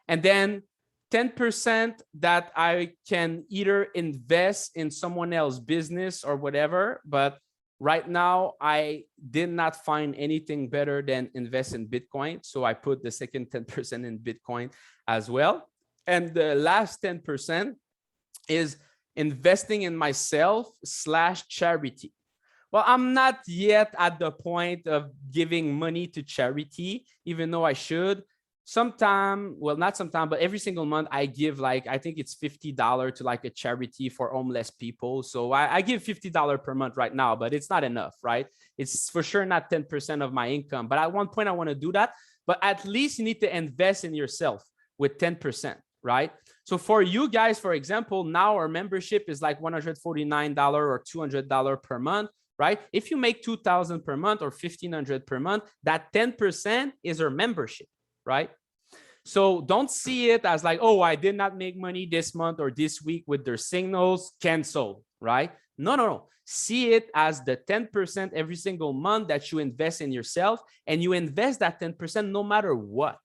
And then 10% that I can either invest in someone else's business or whatever, but right now, I did not find anything better than invest in Bitcoin. So I put the second 10% in Bitcoin as well. And the last 10% is investing in myself / charity. Well, I'm not yet at the point of giving money to charity, even though I should. Sometime, well, not sometime, but every single month I give like, I think it's $50 to like a charity for homeless people. So I give $50 per month right now, but it's not enough, right? It's for sure not 10% of my income. But at one point I want to do that. But at least you need to invest in yourself with 10%, right? So for you guys, for example, now our membership is like $149 or $200 per month, right? If you make $2,000 per month or $1,500 per month, that 10% is our membership, right? So don't see it as like, oh, I did not make money this month or this week with their signals, cancel, right? No. See it as the 10% every single month that you invest in yourself, and you invest that 10% no matter what.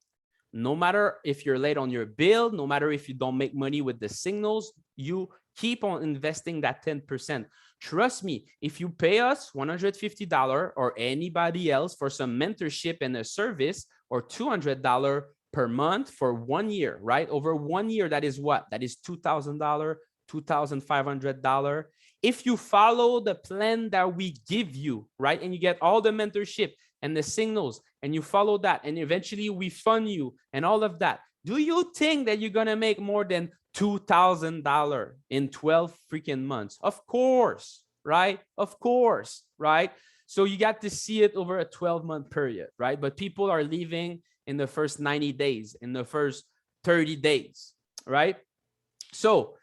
No matter if you're late on your bill, no matter if you don't make money with the signals, you keep on investing that 10%. Trust me, if you pay us $150 or anybody else for some mentorship and a service, or $200 per month for 1 year, right? Over 1 year, that is what? That is $2,000, $2,500. If you follow the plan that we give you, right? And you get all the mentorship and the signals, and you follow that, and eventually we fund you and all of that. Do you think that you're going to make more than $2,000 in 12 freaking months? Of course, right? Of course, right? So you got to see it over a 12-month period, right? But people are leaving in the first 90 days, in the first 30 days, right? So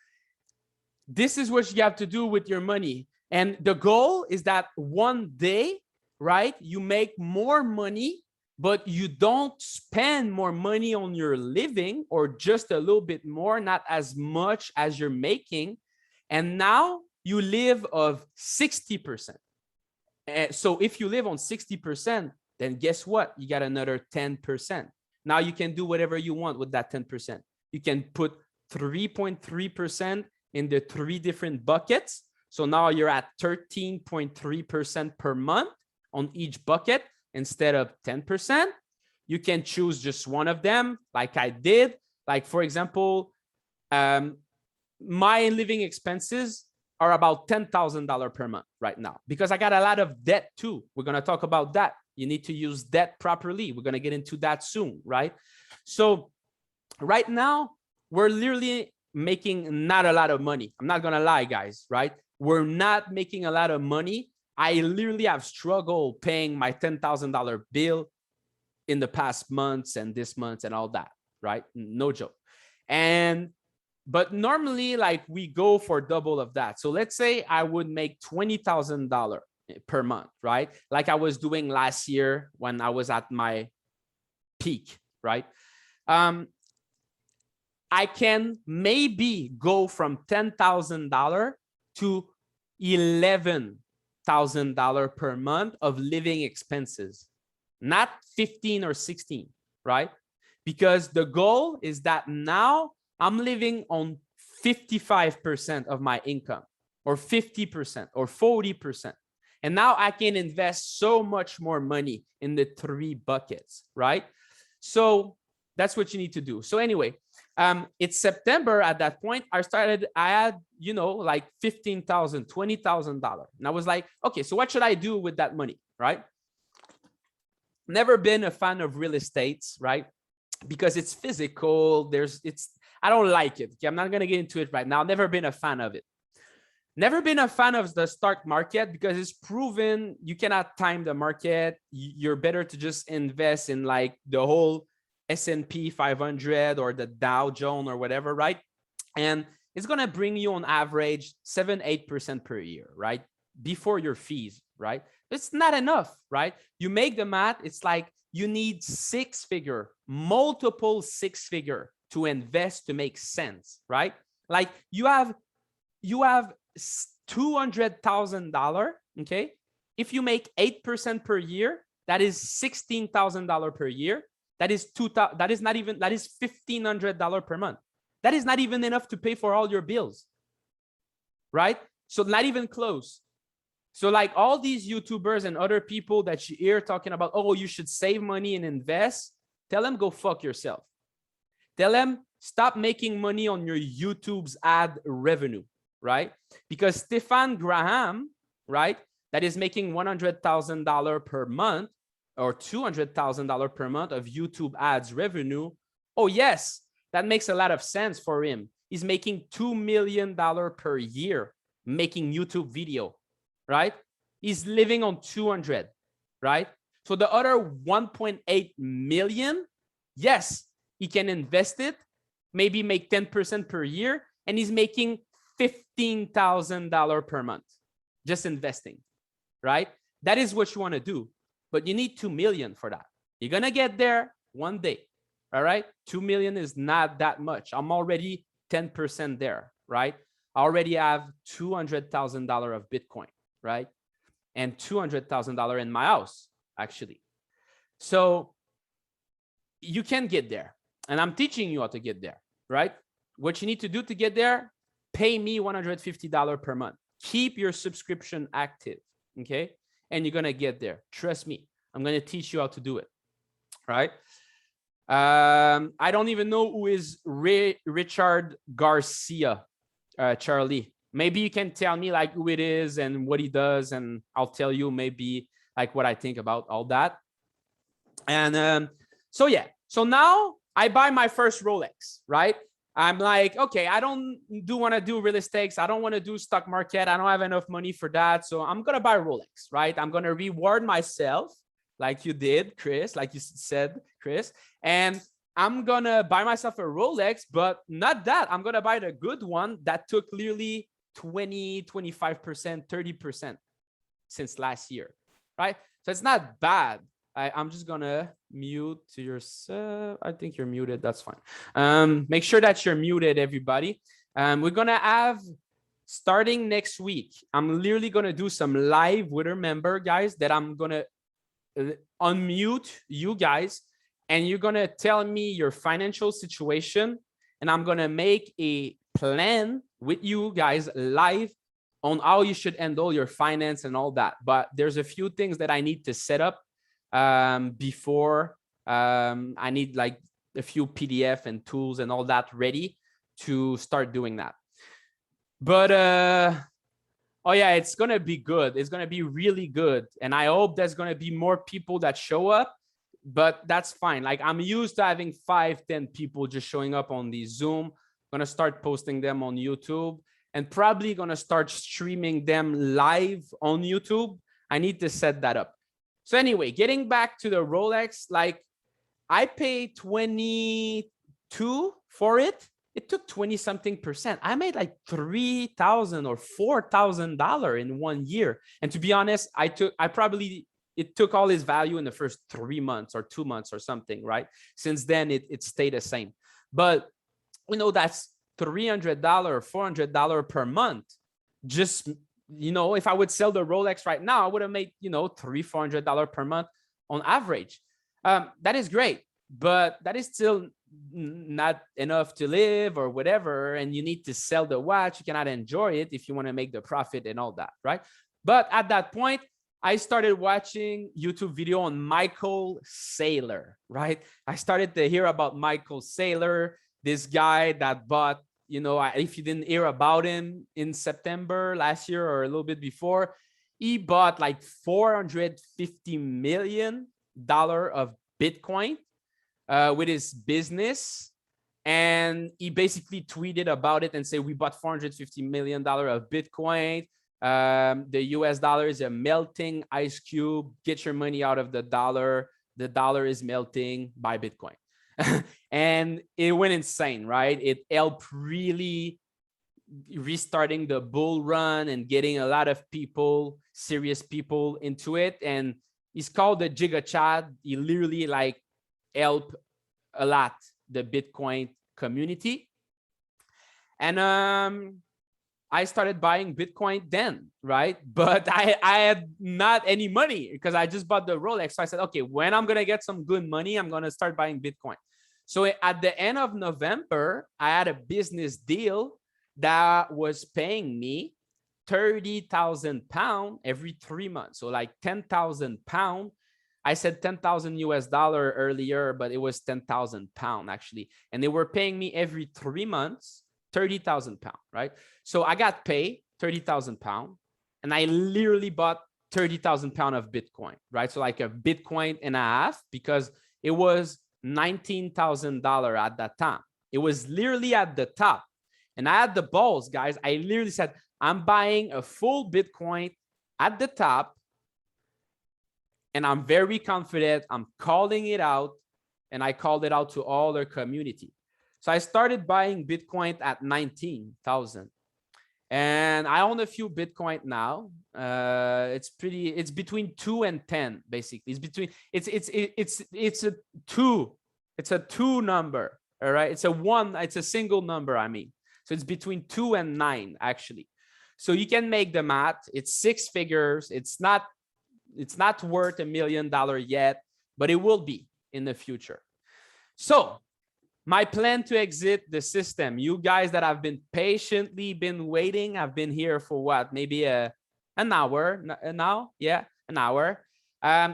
this is what you have to do with your money. And the goal is that one day, right, you make more money, but you don't spend more money on your living, or just a little bit more, not as much as you're making. And now you live of 60%. So if you live on 60%, then guess what? You got another 10%. Now you can do whatever you want with that 10%. You can put 3.3% in the 3 different buckets. So now you're at 13.3% per month on each bucket instead of 10%. You can choose just one of them, like I did. Like, for example, my living expenses are about $10,000 per month right now, because I got a lot of debt too. We're going to talk about that. You need to use debt properly. We're going to get into that soon, right? So right now, we're literally making not a lot of money. I'm not going to lie, guys, right? We're not making a lot of money. I literally have struggled paying my $10,000 bill in the past months and this month and all that, right? No joke. But normally, like, we go for double of that. So let's say I would make $20,000 per month, right? Like I was doing last year when I was at my peak, right? I can maybe go from $10,000 to $11,000 per month of living expenses, not 15 or 16, right? Because the goal is that now I'm living on 55% of my income, or 50% or 40%. And now I can invest so much more money in the 3 buckets, right? So that's what you need to do. So anyway, it's September at that point. I had, you know, like $15,000, $20,000. And I was like, okay, so what should I do with that money, right? Never been a fan of real estate, right? because it's physical. I don't like it. Okay? I'm not going to get into it right now. Never been a fan of it. Never been a fan of the stock market because it's proven you cannot time the market. You're better to just invest in like the whole S&P 500 or the Dow Jones or whatever, right? And it's going to bring you on average 7-8% per year, right? Before your fees, right? It's not enough, right? You make the math. It's like you need multiple six figure to invest to make sense, right? Like you have $200,000, okay? If you make 8% per year, that is $16,000 per year. That is $1,500 per month. That is not even enough to pay for all your bills, right? So not even close. So like all these YouTubers and other people that you hear talking about, oh, you should save money and invest, tell them go fuck yourself. Tell them stop making money on your YouTube's ad revenue, right? Because Stefan Graham, right, that is making $100,000 per month or $200,000 per month of YouTube ads revenue. Oh, yes, that makes a lot of sense for him. He's making $2 million per year making YouTube video, right? He's living on 200, right? So the other 1.8 million, yes, he can invest it, maybe make 10% per year, and he's making $15,000 per month just investing, right? That is what you want to do, but you need 2 million for that. You're going to get there one day, all right? 2 million is not that much. I'm already 10% there, right? I already have $200,000 of Bitcoin, right? And $200,000 in my house, actually. So you can get there, and I'm teaching you how to get there, right? What you need to do to get there, pay me $150 per month. Keep your subscription active, okay? And you're going to get there. Trust me. I'm going to teach you how to do it, right? I don't even know who is Richard Garcia, Charlie. Maybe you can tell me like who it is and what he does, and I'll tell you maybe like what I think about all that. And so yeah, so now I buy my first Rolex, right? I'm like, okay, I don't want to do real estate. I don't want to do stock market. I don't have enough money for that. So I'm going to buy Rolex, right? I'm going to reward myself like you did, Chris, like you said, Chris. And I'm going to buy myself a Rolex, but not that. I'm going to buy the good one that took clearly 20, 25%, 30% since last year, right? So it's not bad. I'm just gonna mute to yourself. I think you're muted. That's fine. Make sure that you're muted, everybody. We're gonna have, starting next week, I'm literally gonna do some live with a member, guys, that I'm gonna unmute you guys, and you're gonna tell me your financial situation, and I'm gonna make a plan with you guys live on how you should handle your finance and all that. But there's a few things that I need to set up before I need like a few PDF and tools and all that ready to start doing that. But oh yeah, it's gonna be good. It's gonna be really good, and I hope there's gonna be more people that show up. But that's fine. Like I'm used to having 5-10 people just showing up on the Zoom. I'm gonna start posting them on YouTube and probably gonna start streaming them live on YouTube. I need to set that up. So anyway, getting back to the Rolex, like I paid 22 for it. It took 20 something percent. I made like $3,000 or $4,000 in 1 year. And to be honest, it took all its value in the first 3 months or 2 months or something, right? Since then, it stayed the same. But you know, that's $300 or $400 per month. Just, you know, if I would sell the Rolex right now, I would have made, you know, $300-400 per month on average. That is great, but that is still not enough to live or whatever. And you need to sell the watch. You cannot enjoy it if you want to make the profit and all that, right? But at that point, I started watching YouTube video on Michael Saylor, right? I started to hear about Michael Saylor, this guy that bought, you know, if you didn't hear about him in September last year or a little bit before, he bought like $450 million of Bitcoin with his business. And he basically tweeted about it and said, we bought $450 million of Bitcoin. The US dollar is a melting ice cube. Get your money out of the dollar. The dollar is melting. Buy Bitcoin. And it went insane, right? It helped really restarting the bull run and getting a lot of people, serious people into it. And he's called the Giga Chad. He literally like helped a lot the Bitcoin community. And I started buying Bitcoin then, right? But I had not any money because I just bought the Rolex. So I said, okay, when I'm going to get some good money, I'm going to start buying Bitcoin. So at the end of November, I had a business deal that was paying me 30,000 pounds every 3 months. So like 10,000 pounds. I said 10,000 US dollar earlier, but it was 10,000 pounds actually. And they were paying me every 3 months, 30,000 pounds, right? So I got paid 30,000 pounds and I literally bought 30,000 pounds of Bitcoin, right? So like a Bitcoin and a half, because it was $19,000 at that time. It was literally at the top. And I had the balls, guys. I literally said, I'm buying a full Bitcoin at the top. And I'm very confident. I'm calling it out. And I called it out to all their community. So I started buying Bitcoin at 19,000. And I own a few Bitcoin now. It's between 2 and 10, basically. It's a 2. It's a 2 number. All right. It's a single number, I mean. So it's between 2 and 9, actually. So you can make the math. It's 6 figures. It's not worth $1 million yet, but it will be in the future. So my plan to exit the system, you guys that have been patiently been waiting, I've been here for what, maybe an hour now. Yeah, an hour.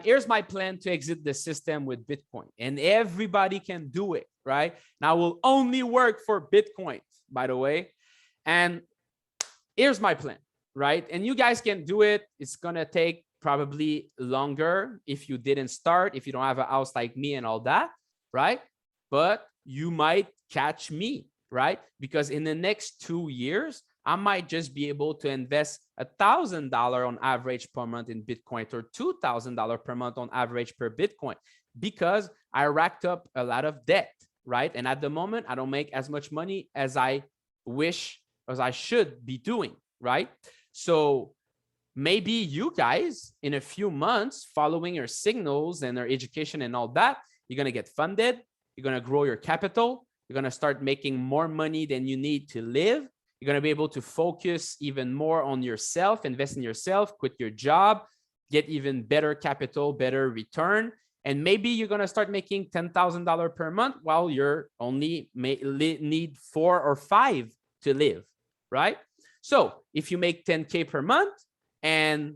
Here's my plan to exit the system with Bitcoin, and everybody can do it, right? Now will only work for Bitcoin, by the way. And here's my plan, right? And you guys can do it. It's gonna take probably longer if you didn't start, if you don't have a house like me and all that, right? But you might catch me, right? Because in the next 2 years, I might just be able to invest $1,000 on average per month in Bitcoin, or $2,000 per month on average per Bitcoin, because I racked up a lot of debt, right? And at the moment, I don't make as much money as I wish, as I should be doing, right? So maybe you guys in a few months, following your signals and your education and all that, you're going to get funded. You're going to grow your capital. You're going to start making more money than you need to live. You're going to be able to focus even more on yourself, invest in yourself, quit your job, get even better capital, better return. And maybe you're going to start making $10,000 per month while you're only need 4 or 5 to live, right? So if you make 10K per month and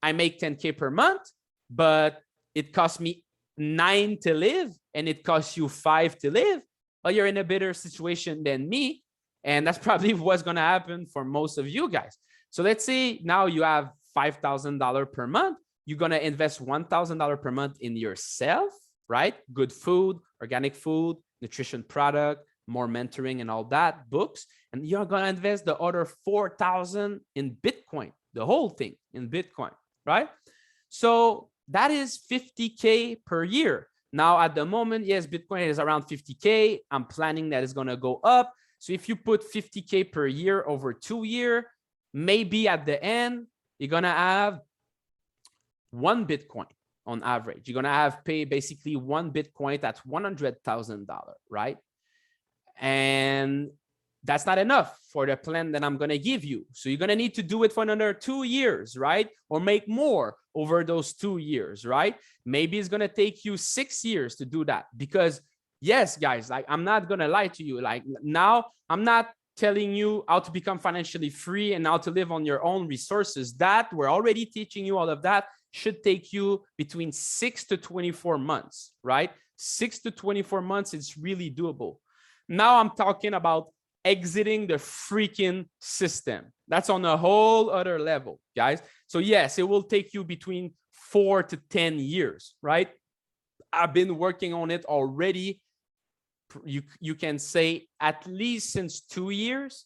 I make 10K per month, but it costs me 9 to live and it costs you 5 to live, well, you're in a better situation than me. And that's probably what's going to happen for most of you guys. So let's say now you have $5,000 per month. You're going to invest $1,000 per month in yourself, right? Good food, organic food, nutrition product, more mentoring and all that, books. And you're going to invest the other 4,000 in Bitcoin, the whole thing in Bitcoin, right? So that is 50K per year. Now, at the moment, yes, Bitcoin is around 50K. I'm planning that it's going to go up. So if you put 50K per year over 2 years, maybe at the end, you're going to have 1 Bitcoin on average. You're going to have pay basically 1 Bitcoin at $100,000, right? And that's not enough for the plan that I'm going to give you. So you're going to need to do it for another 2 years, right? Or make more over those 2 years, right? Maybe it's going to take you 6 years to do that, because yes, guys, like I'm not going to lie to you. Like now I'm not telling you how to become financially free and how to live on your own resources. That we're already teaching you. All of that should take you between 6 to 24 months, right? 6 to 24 months. It's really doable. Now I'm talking about exiting the freaking system. That's on a whole other level, guys. So yes, it will take you between 4 to 10 years, right? I've been working on it already. You can say at least since 2 years.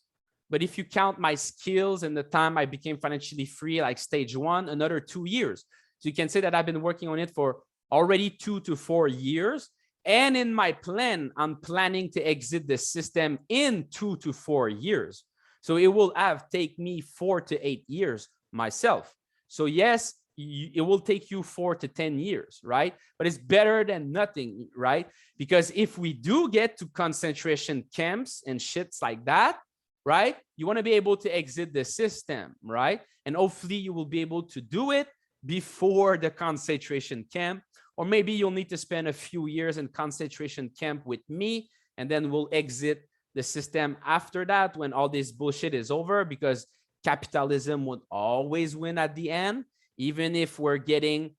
But if you count my skills and the time I became financially free, like stage 1, another 2 years. So you can say that I've been working on it for already 2 to 4 years. And in my plan, I'm planning to exit the system in 2 to 4 years. So it will have take me 4 to 8 years myself. So yes, it will take you 4 to 10 years, right? But it's better than nothing, right? Because if we do get to concentration camps and shits like that, right? You want to be able to exit the system, right? And hopefully you will be able to do it before the concentration camp, or maybe you'll need to spend a few years in concentration camp with me, and then we'll exit the system after that when all this bullshit is over, because capitalism would always win at the end, even if we're getting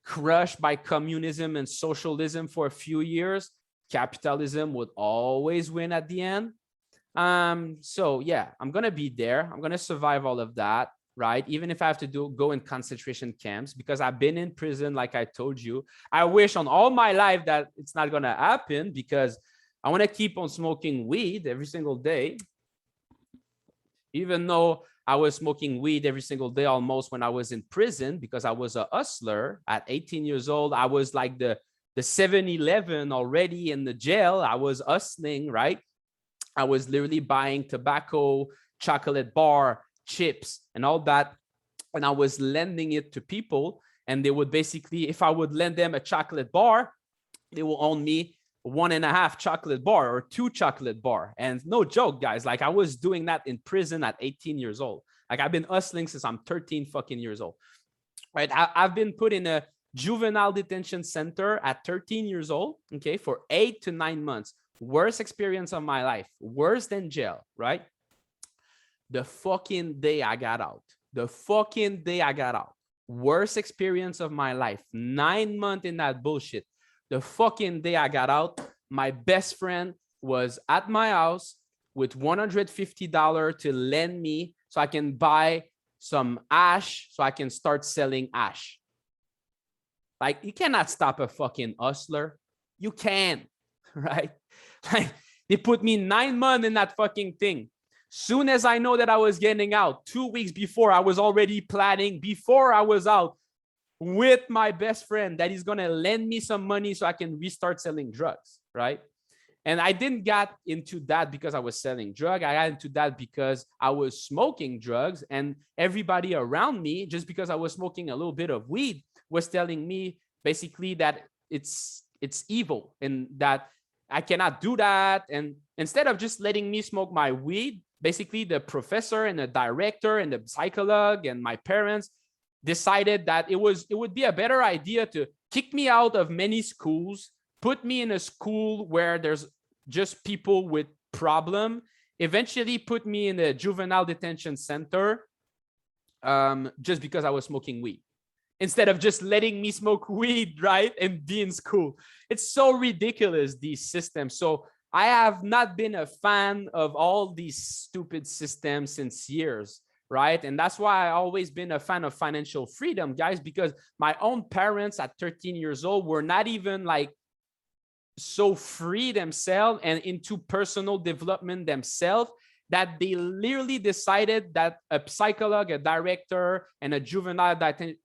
crushed by communism and socialism for a few years. Capitalism would always win at the end. So yeah, I'm gonna be there. I'm gonna survive all of that, right? Even if I have to go in concentration camps, because I've been in prison, like I told you. I wish on all my life that it's not gonna happen, because I want to keep on smoking weed every single day, even though I was smoking weed every single day almost when I was in prison, because I was a hustler at 18 years old. I was like the 7-Eleven already in the jail. I was hustling, right? I was literally buying tobacco, chocolate bar, chips, and all that. And I was lending it to people. And they would basically, if I would lend them a chocolate bar, they will own me 1.5 chocolate bar or 2 chocolate bar. And no joke, guys, like I was doing that in prison at 18 years old. Like I've been hustling since I'm 13 fucking years old, right? I've been put in a juvenile detention center at 13 years old, okay, for 8 to 9 months. Worst experience of my life, worse than jail, right? The fucking day I got out, worst experience of my life, 9 months in that bullshit. The fucking day I got out, my best friend was at my house with $150 to lend me so I can buy some ash so I can start selling ash. Like, you cannot stop a fucking hustler. You can, right? Like, they put me 9 months in that fucking thing. Soon as I know that I was getting out, 2 weeks before, I was already planning before I was out with my best friend that he's going to lend me some money so I can restart selling drugs, right? And I didn't get into that because I was selling drugs. I got into that because I was smoking drugs, and everybody around me, just because I was smoking a little bit of weed, was telling me basically that it's evil and that I cannot do that. And instead of just letting me smoke my weed, basically the professor and the director and the psychologue and my parents decided that it would be a better idea to kick me out of many schools, put me in a school where there's just people with problem, eventually put me in a juvenile detention center, just because I was smoking weed, instead of just letting me smoke weed, right, and be in school. It's so ridiculous, these systems. So I have not been a fan of all these stupid systems since years, right? And that's why I always been a fan of financial freedom, guys, because my own parents at 13 years old were not even like so free themselves and into personal development themselves, that they literally decided that a psychologue, a director, and a juvenile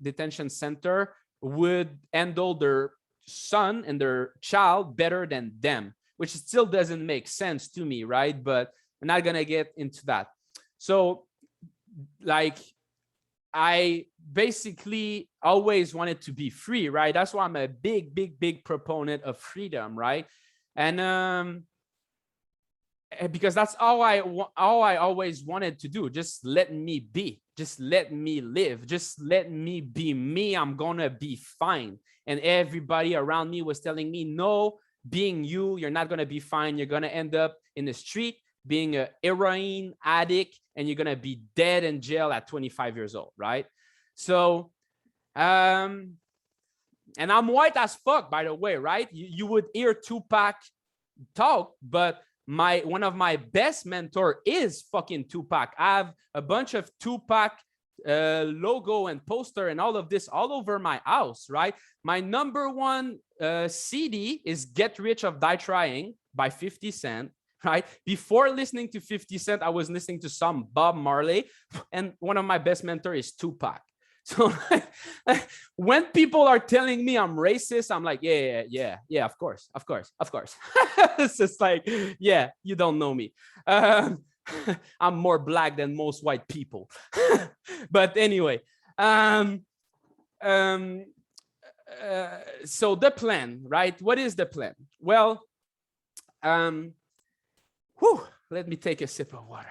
detention center would handle their son and their child better than them, which still doesn't make sense to me, right? But I'm not gonna get into that. So, like, I basically always wanted to be free, right? That's why I'm a big proponent of freedom, right? And because that's all I always wanted to do. Just let me be, just let me live, just let me be me. I'm gonna be fine. And everybody around me was telling me, no, being you're not gonna be fine. You're gonna end up in the street being a heroin addict, and you're gonna be dead in jail at 25 years old, right? So, and I'm white as fuck, by the way, right? You would hear Tupac talk, but one of my best mentor is fucking Tupac. I have a bunch of Tupac logo and poster and all of this all over my house, right? My number one CD is Get Rich or Die Trying by 50 Cent, right? Before listening to 50 Cent, I was listening to some Bob Marley, and one of my best mentors is Tupac. So when people are telling me I'm racist, I'm like, yeah, of course. It's just like, yeah, you don't know me. I'm more black than most white people. But anyway, so the plan, right? What is the plan? Well, let me take a sip of water.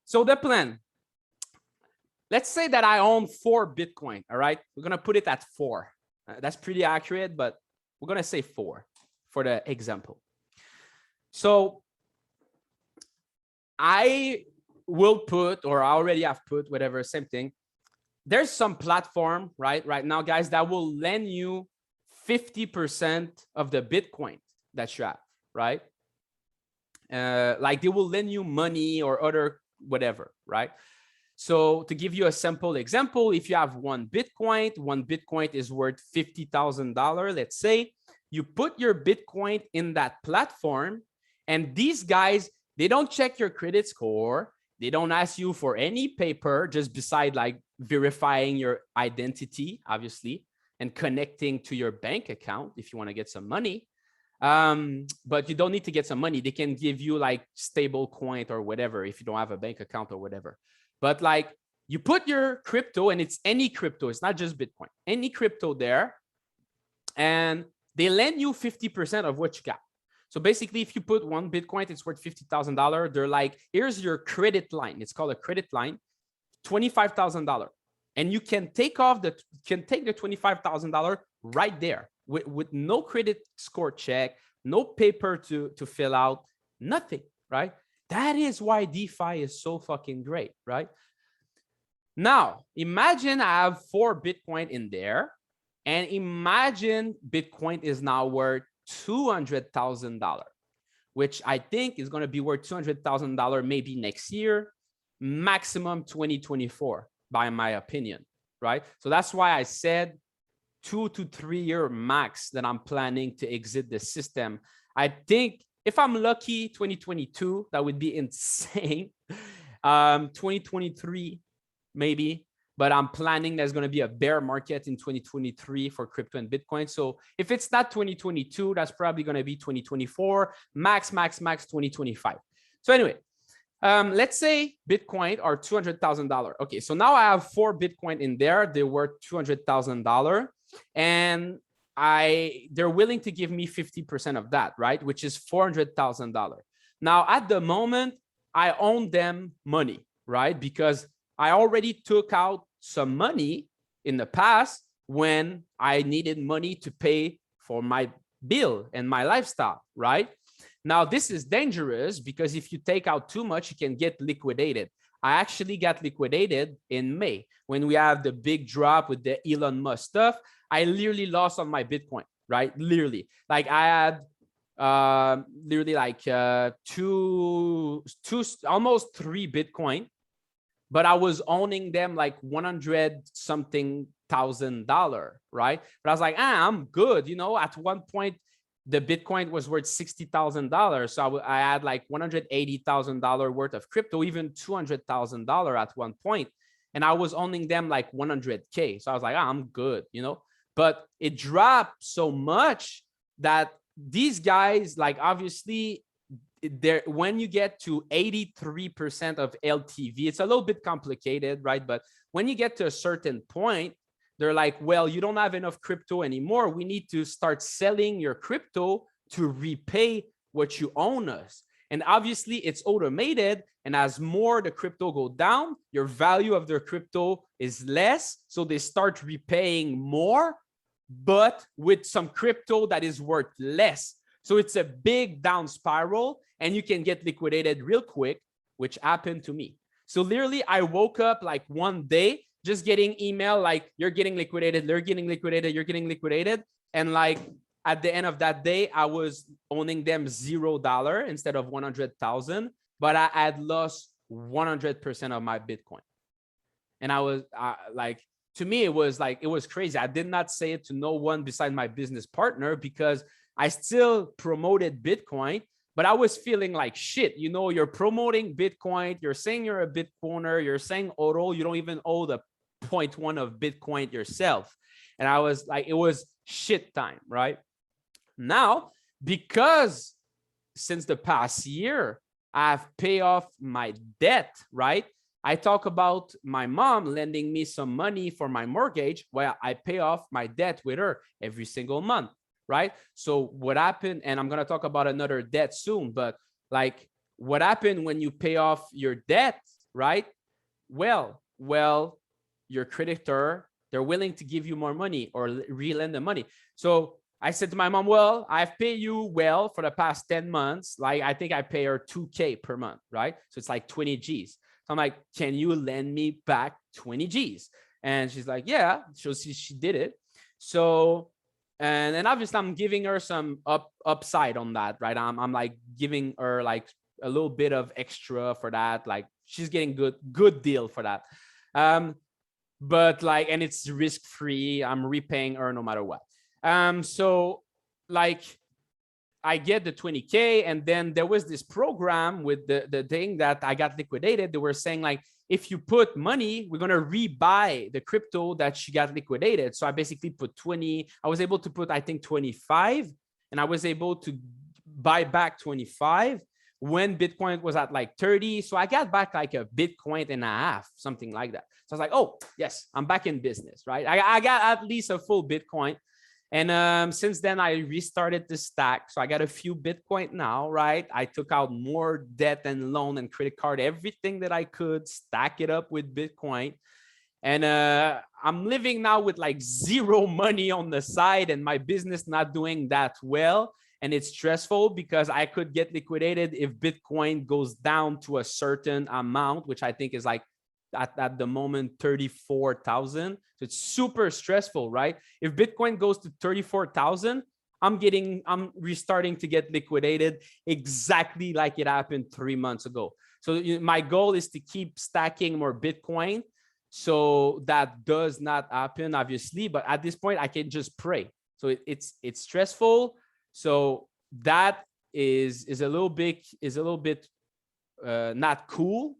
So the plan. Let's say that I own 4 Bitcoin, all right? We're going to put it at 4. That's pretty accurate, but we're going to say 4 for the example. So I will put, or I already have put, whatever, same thing. There's some platform, right now, guys, that will lend you 50% of the Bitcoin that you have, right? Like they will lend you money or other whatever, right? So to give you a simple example, if you have 1 Bitcoin is worth $50,000. Let's say you put your Bitcoin in that platform, and these guys, they don't check your credit score. They don't ask you for any paper, just beside like verifying your identity, obviously, and connecting to your bank account if you want to get some money. But you don't need to get some money. They can give you like stable coin or whatever if you don't have a bank account or whatever. But like you put your crypto, and it's any crypto, it's not just Bitcoin, any crypto there, and they lend you 50% of what you got. So basically, if you put 1 Bitcoin, it's worth $50,000. They're like, here's your credit line. It's called a credit line, $25,000. And you can take the $25,000 right there with no credit score check, no paper to fill out, nothing, right? That is why DeFi is so fucking great, right? Now, imagine I have 4 Bitcoin in there, and imagine Bitcoin is now worth $200,000, which I think is going to be worth $200,000 maybe next year, maximum 2024, by my opinion, right? So that's why I said 2 to 3 year max that I'm planning to exit the system. I think if I'm lucky, 2022, that would be insane. 2023, maybe, but I'm planning there's going to be a bear market in 2023 for crypto and Bitcoin. So if it's not 2022, that's probably going to be 2024, max 2025. So anyway, let's say Bitcoin are $200,000. Okay, so now I have 4 Bitcoin in there. They're worth $200,000, and they're willing to give me 50% of that, right? Which is $400,000. Now, at the moment, I own them money, right? Because I already took out some money in the past when I needed money to pay for my bill and my lifestyle, right? Now, this is dangerous because if you take out too much, you can get liquidated. I actually got liquidated in May when we have the big drop with the Elon Musk stuff. I literally lost on my Bitcoin, right? Literally, like I had literally like almost 3 Bitcoin, but I was owning them like 100 something $1,000, right? But I was like, I'm good. You know, at one point, the Bitcoin was worth $60,000. So I had like $180,000 worth of crypto, even $200,000 at one point. And I was owning them like 100K. So I was like, I'm good, you know, but it dropped so much that these guys, like, obviously, when you get to 83% of LTV, it's a little bit complicated, right? But when you get to a certain point, they're like, well, you don't have enough crypto anymore. We need to start selling your crypto to repay what you own us. And obviously it's automated. And as more the crypto go down, your value of their crypto is less. So they start repaying more, but with some crypto that is worth less. So it's a big down spiral, and you can get liquidated real quick, which happened to me. So literally I woke up like one day just getting email like, you're getting liquidated, you're getting liquidated, you're getting liquidated. And like at the end of that day, I was owning them $0 instead of 100,000, but I had lost 100% of my Bitcoin. And I was like, to me, it was crazy. I did not say it to no one besides my business partner because I still promoted Bitcoin, but I was feeling like shit. You know, you're promoting Bitcoin. You're saying you're a Bitcoiner. You're saying HODL. You don't even own the 0.1 of Bitcoin yourself. And I was like, it was shit time, right? Now, because since the past year, I've paid off my debt, right? I talk about my mom lending me some money for my mortgage. Well, I pay off my debt with her every single month, right? So what happened, and I'm going to talk about another debt soon, but like what happened when you pay off your debt, right? Well, your creditor, they're willing to give you more money or re-lend the money. So I said to my mom, well, I've paid you well for the past 10 months. Like, I think I pay her 2K per month, right? So it's like 20 G's. So I'm like, can you lend me back 20 G's? And she's like, yeah. So she did it. So, and then obviously I'm giving her some upside on that, right? I'm like giving her like a little bit of extra for that. Like she's getting good deal for that. But like, and it's risk-free. I'm repaying her no matter what. So like I get the 20K, and then there was this program with the thing that I got liquidated. They were saying like, if you put money, we're going to rebuy the crypto that she got liquidated. So I basically put 20, I was able to put, I think 25, and I was able to buy back 25 when Bitcoin was at like 30. So I got back like a Bitcoin and a half, something like that. So I was like, oh yes, I'm back in business, right? I got at least a full Bitcoin. And since then, I restarted the stack. So I got a few Bitcoin now, right? I took out more debt and loan and credit card, everything that I could, stack it up with Bitcoin. And I'm living now with like zero money on the side and my business not doing that well. And it's stressful because I could get liquidated if Bitcoin goes down to a certain amount, which I think is like at the moment 34,000. So it's super stressful, right? If Bitcoin goes to 34,000, I'm restarting to get liquidated exactly like it happened 3 months ago. So my goal is to keep stacking more Bitcoin so that does not happen, obviously. But at this point, I can just pray. So it's stressful. So that is a little bit not cool.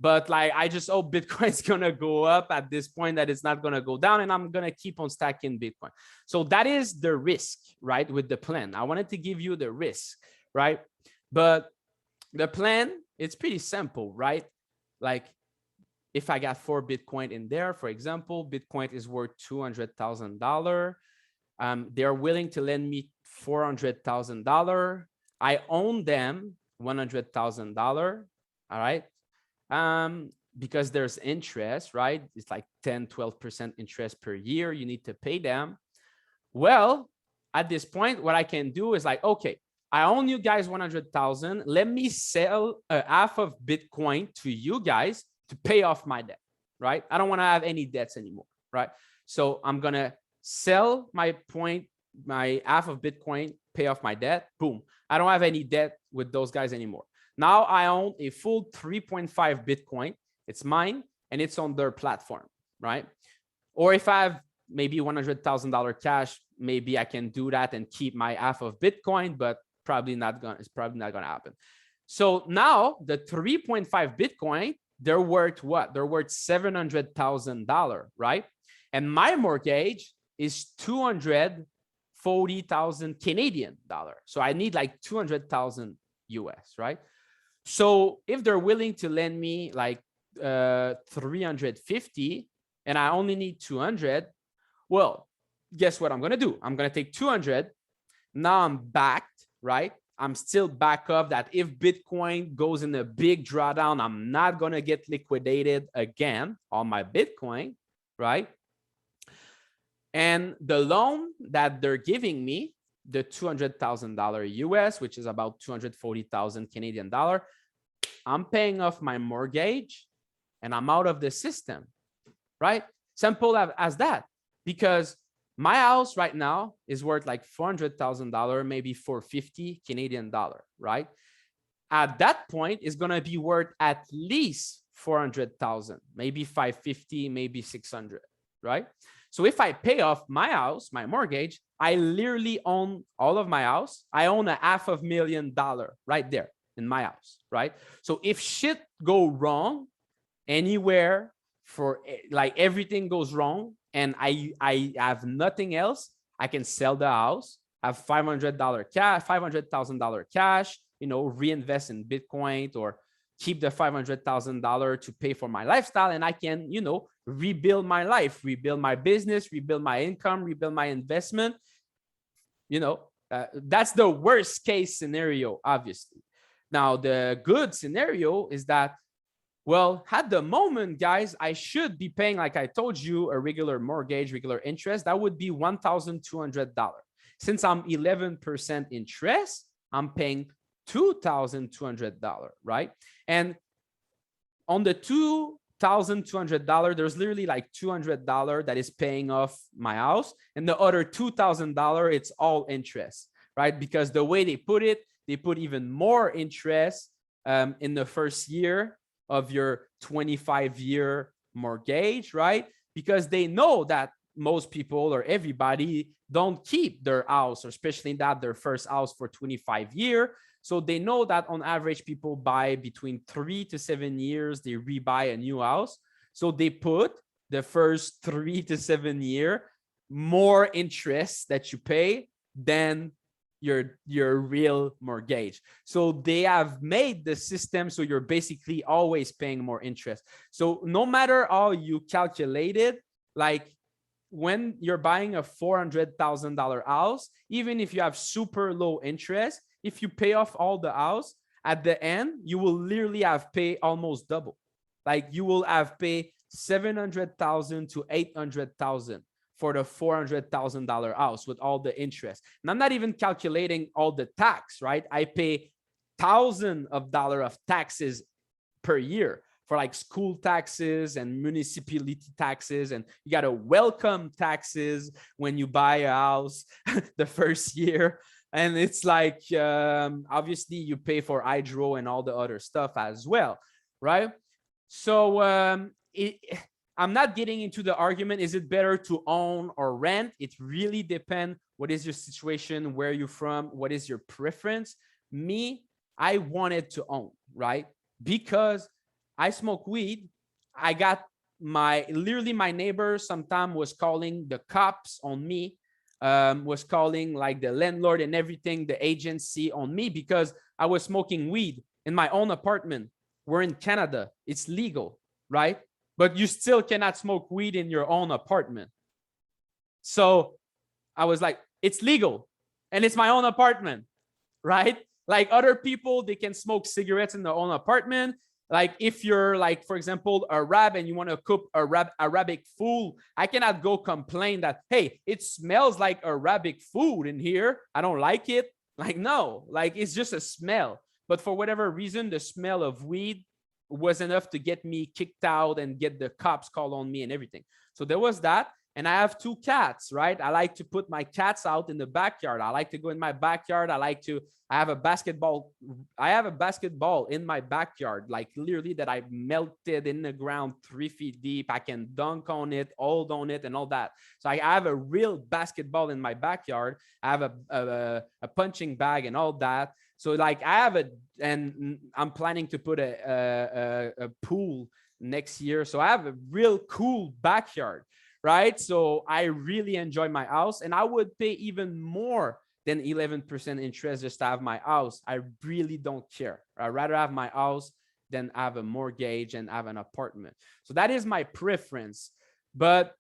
But like, I just hope Bitcoin's going to go up at this point, that it's not going to go down, and I'm going to keep on stacking Bitcoin. So that is the risk, right? With the plan, I wanted to give you the risk, right? But the plan, it's pretty simple, right? Like if I got 4 Bitcoin in there, for example, Bitcoin is worth $200,000. They're willing to lend me $400,000. I own them $100,000. All right. Because there's interest, right? It's like 10-12% interest per year. You need to pay them. Well, at this point, what I can do is like, okay, I own you guys 100,000. Let me sell half of Bitcoin to you guys to pay off my debt, right? I don't want to have any debts anymore, right? So I'm going to sell my half of Bitcoin, pay off my debt. Boom. I don't have any debt with those guys anymore. Now I own a full 3.5 Bitcoin. It's mine and it's on their platform, right? Or if I have maybe $100,000 cash, maybe I can do that and keep my half of Bitcoin, but it's probably not going to happen. So now the 3.5 Bitcoin, they're worth what? They're worth $700,000, right? And my mortgage is 240,000 Canadian dollar. So I need like 200,000 US, right? So if they're willing to lend me like 350 and I only need 200, well, guess what I'm going to do? I'm going to take 200. Now I'm backed, right? I'm still back up that if Bitcoin goes in a big drawdown, I'm not going to get liquidated again on my Bitcoin, right? And the loan that they're giving me, the $200,000 US, which is about 240,000 Canadian dollar, I'm paying off my mortgage and I'm out of the system, right? Simple as that, because my house right now is worth like $400,000, maybe 450 Canadian dollar, right? At that point, it's going to be worth at least 400,000, maybe 550, maybe 600, right? So if I pay off my house, my mortgage, I literally own all of my house. I own a $500,000 right there in my house, right? So if shit go wrong anywhere, for like everything goes wrong and I have nothing else, I can sell the house, have $500 cash, $500,000 cash, you know, reinvest in Bitcoin or keep the $500,000 to pay for my lifestyle, and I can, you know, rebuild my life, rebuild my business, rebuild my income, rebuild my investment. You know, that's the worst case scenario, obviously. Now, the good scenario is that, well, at the moment, guys, I should be paying, like I told you, a regular mortgage, regular interest. That would be $1,200. Since I'm 11% interest, I'm paying $2,200, right? And on the $2,200, there's literally like $200 that is paying off my house, and the other $2,000, it's all interest, right? Because the way they put it, they put even more interest in the first year of your 25-year mortgage, right? Because they know that most people or everybody don't keep their house, or especially that their first house, for 25 years. So they know that on average, people buy between 3 to 7 years, they rebuy a new house. So they put the first 3 to 7 years more interest that you pay than your real mortgage. So they have made the system so you're basically always paying more interest. So no matter how you calculate it, like when you're buying a $400,000 house, even if you have super low interest, if you pay off all the house, at the end, you will literally have paid almost double. Like you will have paid 700,000 to 800,000 for the $400,000 house with all the interest. And I'm not even calculating all the tax, right? I pay thousands of dollars of taxes per year for like school taxes and municipality taxes. And you got to welcome taxes when you buy a house the first year. And it's like, obviously you pay for hydro and all the other stuff as well, right? So I'm not getting into the argument, is it better to own or rent? It really depends. What is your situation? Where are you from? What is your preference? Me, I wanted to own, right? Because I smoke weed. I got literally my neighbor sometime was calling the cops on me, was calling like the landlord and everything, the agency on me, because I was smoking weed in my own apartment. We're in Canada. It's legal, right? But you still cannot smoke weed in your own apartment. So I was like, it's legal and it's my own apartment, right? Like other people, they can smoke cigarettes in their own apartment. Like if you're like, for example, Arab and you want to cook Arabic food, I cannot go complain that, hey, it smells like Arabic food in here. I don't like it. Like, no, like it's just a smell. But for whatever reason, the smell of weed was enough to get me kicked out and get the cops called on me and everything. So there was that. And I have 2 cats, right? I like to put my cats out in the backyard. I like to go in my backyard. I have a basketball. I have a basketball in my backyard, like literally that I melted in the ground 3 feet deep. I can dunk on it, hold on it, and all that. So I have a real basketball in my backyard. I have a punching bag and all that. So like I have and I'm planning to put a pool next year. So I have a real cool backyard, right? So I really enjoy my house, and I would pay even more than 11% interest just to have my house. I really don't care. I'd rather have my house than have a mortgage and have an apartment. So that is my preference. But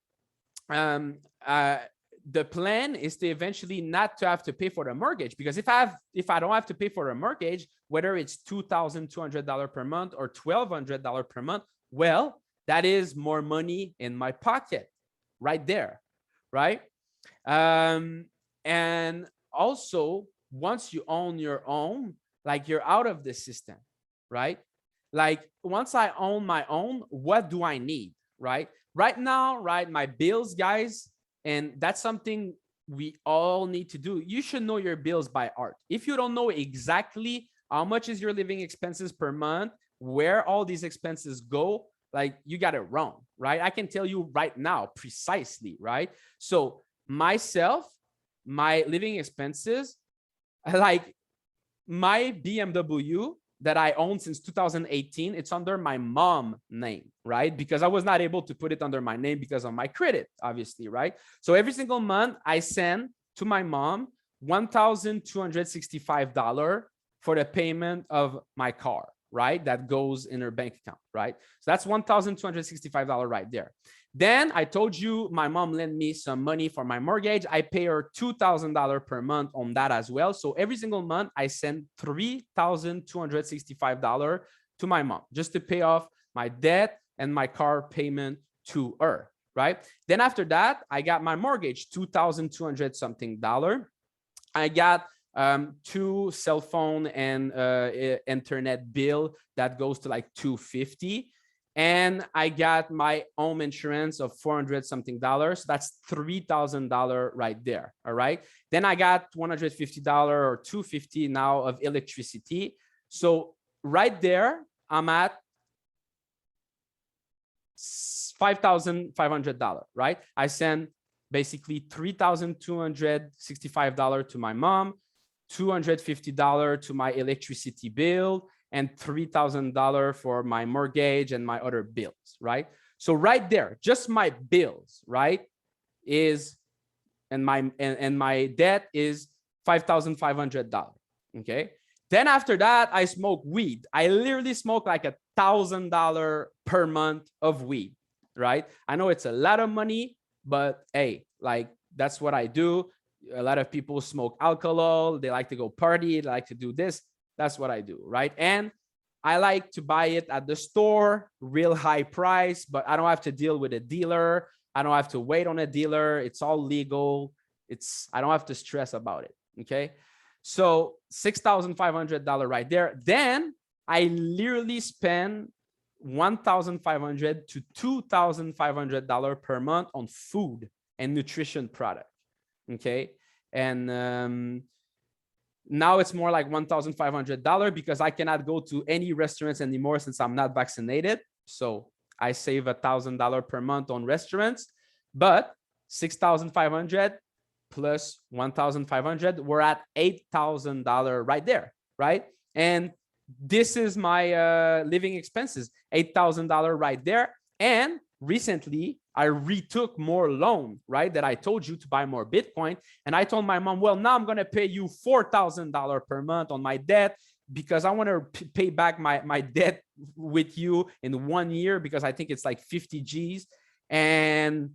the plan is to eventually not to have to pay for the mortgage, because if I don't have to pay for a mortgage, whether it's $2,200 per month or $1,200 per month, well, that is more money in my pocket right there, right? And also, once you own your own, like you're out of the system, right? Like once I own my own, what do I need, right? Right now, right, my bills, guys, and that's something we all need to do. You should know your bills by heart. If you don't know exactly how much is your living expenses per month, where all these expenses go, like you got it wrong, right? I can tell you right now precisely, right? So myself, my living expenses, like my BMW that I own since 2018, it's under my mom name, right? Because I was not able to put it under my name because of my credit, obviously, right? So every single month I send to my mom $1,265 for the payment of my car, right? That goes in her bank account, right? So that's $1,265 right there. Then I told you my mom lent me some money for my mortgage. I pay her $2,000 per month on that as well. So every single month I send $3,265 to my mom just to pay off my debt and my car payment to her, right? Then after that, I got my mortgage, $2,200 something dollar. I got 2 cell phone and internet bill that goes to like $250. And I got my home insurance of $400 something. So that's $3,000 right there. All right. Then I got $150 or $250 now of electricity. So right there, I'm at $5,500, right? I send basically $3,265 to my mom, $250 to my electricity bill, and $3,000 for my mortgage and my other bills, right? So right there, just my bills, right, is and my debt is $5,500. Okay. Then after that, I smoke weed. I literally smoke like $1,000 per month of weed, right? I know it's a lot of money, but hey, like that's what I do. A lot of people smoke alcohol. They like to go party. They like to do this. That's what I do, right? And I like to buy it at the store, real high price, but I don't have to deal with a dealer. I don't have to wait on a dealer. It's all legal. I don't have to stress about it. Okay. So $6,500 right there. Then I literally spend $1,500 to $2,500 per month on food and nutrition product. Okay. And now it's more like $1,500 because I cannot go to any restaurants anymore since I'm not vaccinated. So I save $1,000 per month on restaurants, but 6,500 plus 1,500, we're at $8,000 right there, right? And this is my living expenses, $8,000 right there. And recently, I retook more loan, right? That I told you to buy more Bitcoin. And I told my mom, well, now I'm going to pay you $4,000 per month on my debt because I want to pay back my debt with you in 1 year because I think it's like 50 G's. And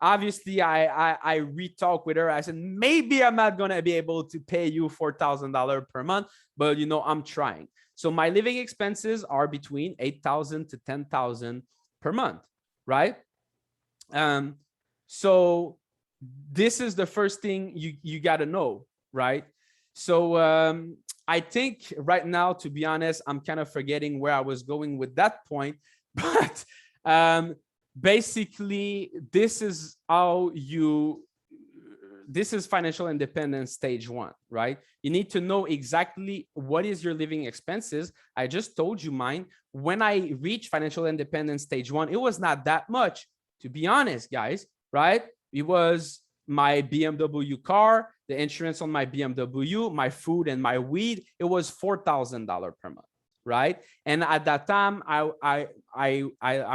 obviously, I retalk with her. I said, maybe I'm not going to be able to pay you $4,000 per month, but, you know, I'm trying. So my living expenses are between $8,000 to $10,000 per month, right? So this is the first thing you got to know, right? So I think right now, to be honest, I'm kind of forgetting where I was going with that point, but basically, this is financial independence stage 1, right? You need to know exactly what is your living expenses. I just told you mine. When I reached financial independence stage 1, it was not that much, to be honest, guys, right? It was my BMW car, the insurance on my BMW, my food and my weed. It was $4,000 per month, right? And at that time, I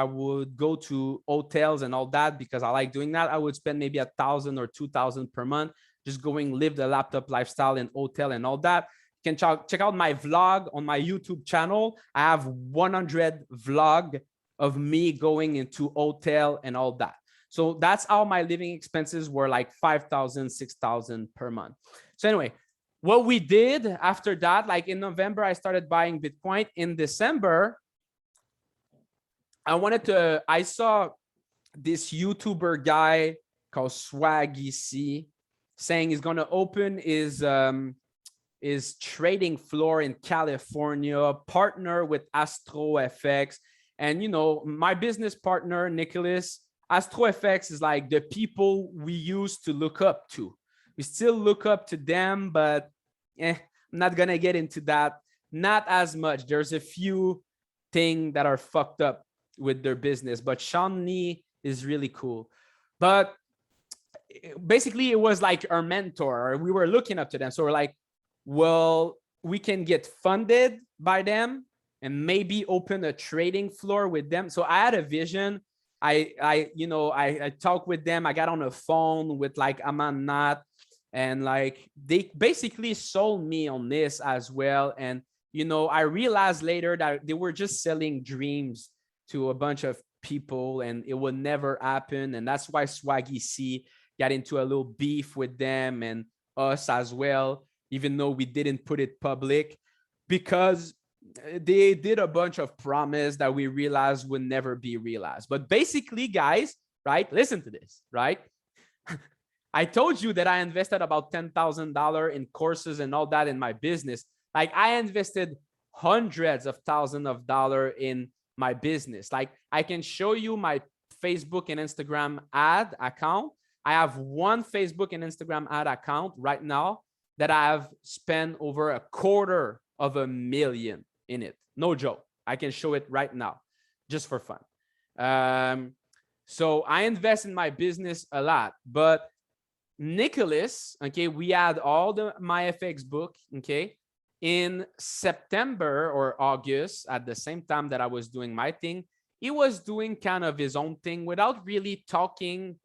would go to hotels and all that because I like doing that. I would spend maybe $1,000 or $2,000 per month just going live the laptop lifestyle in hotel and all that. You can check out my vlog on my YouTube channel. I have 100 vlog of me going into hotel and all that. So that's how my living expenses were, like $5,000, $6,000 per month. So anyway, what we did after that, like in November, I started buying Bitcoin. In December, I saw this YouTuber guy called Swaggy C saying he's going to open his trading floor in California, partner with AstroFX. And, you know, my business partner, Nicholas, AstroFX is like the people we used to look up to. We still look up to them, but I'm not going to get into that. Not as much. There's a few things that are fucked up with their business, but Sean Lee is really cool. But basically it was like our mentor. We were looking up to them. So we're like, well, we can get funded by them and maybe open a trading floor with them. So I had a vision. I talked with them. I got on the phone with like Aman Nat, and like they basically sold me on this as well. And I realized later that they were just selling dreams to a bunch of people, and it would never happen. And that's why Swaggy C got into a little beef with them and us as well, even though we didn't put it public, because they did a bunch of promise that we realized would never be realized. But basically, guys, right? Listen to this, right? I told you that I invested about $10,000 in courses and all that in my business. Like I invested hundreds of thousands of dollars in my business. Like I can show you my Facebook and Instagram ad account. I have one Facebook and Instagram ad account right now that I have spent over $250,000 in it. No joke. I can show it right now just for fun. So I invest in my business a lot, but Nicholas, okay, we had all the MyFX book, okay, in September or August at the same time that I was doing my thing. He was doing kind of his own thing without really talking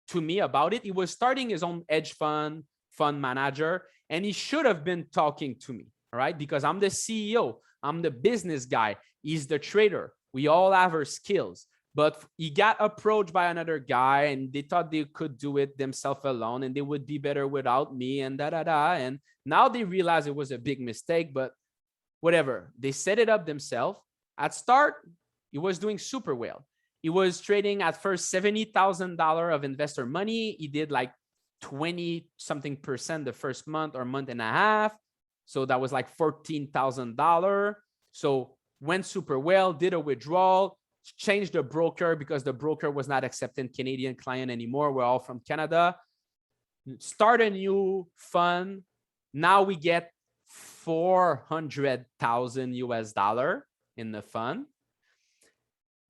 to me about it. He was starting his own hedge fund manager, and he should have been talking to me, all right? Because I'm the CEO, I'm the business guy, he's the trader. We all have our skills. But he got approached by another guy, and they thought they could do it themselves alone, and they would be better without me, and And now they realize it was a big mistake, but whatever. They set it up themselves. At start, he was doing super well. He was trading at first $70,000 of investor money. He did like 20-something% the first month or month and a half. So that was like $14,000. So went super well, did a withdrawal, changed the broker because the broker was not accepting Canadian client anymore. We're all from Canada. Start a new fund. Now we get 400,000 US dollar in the fund.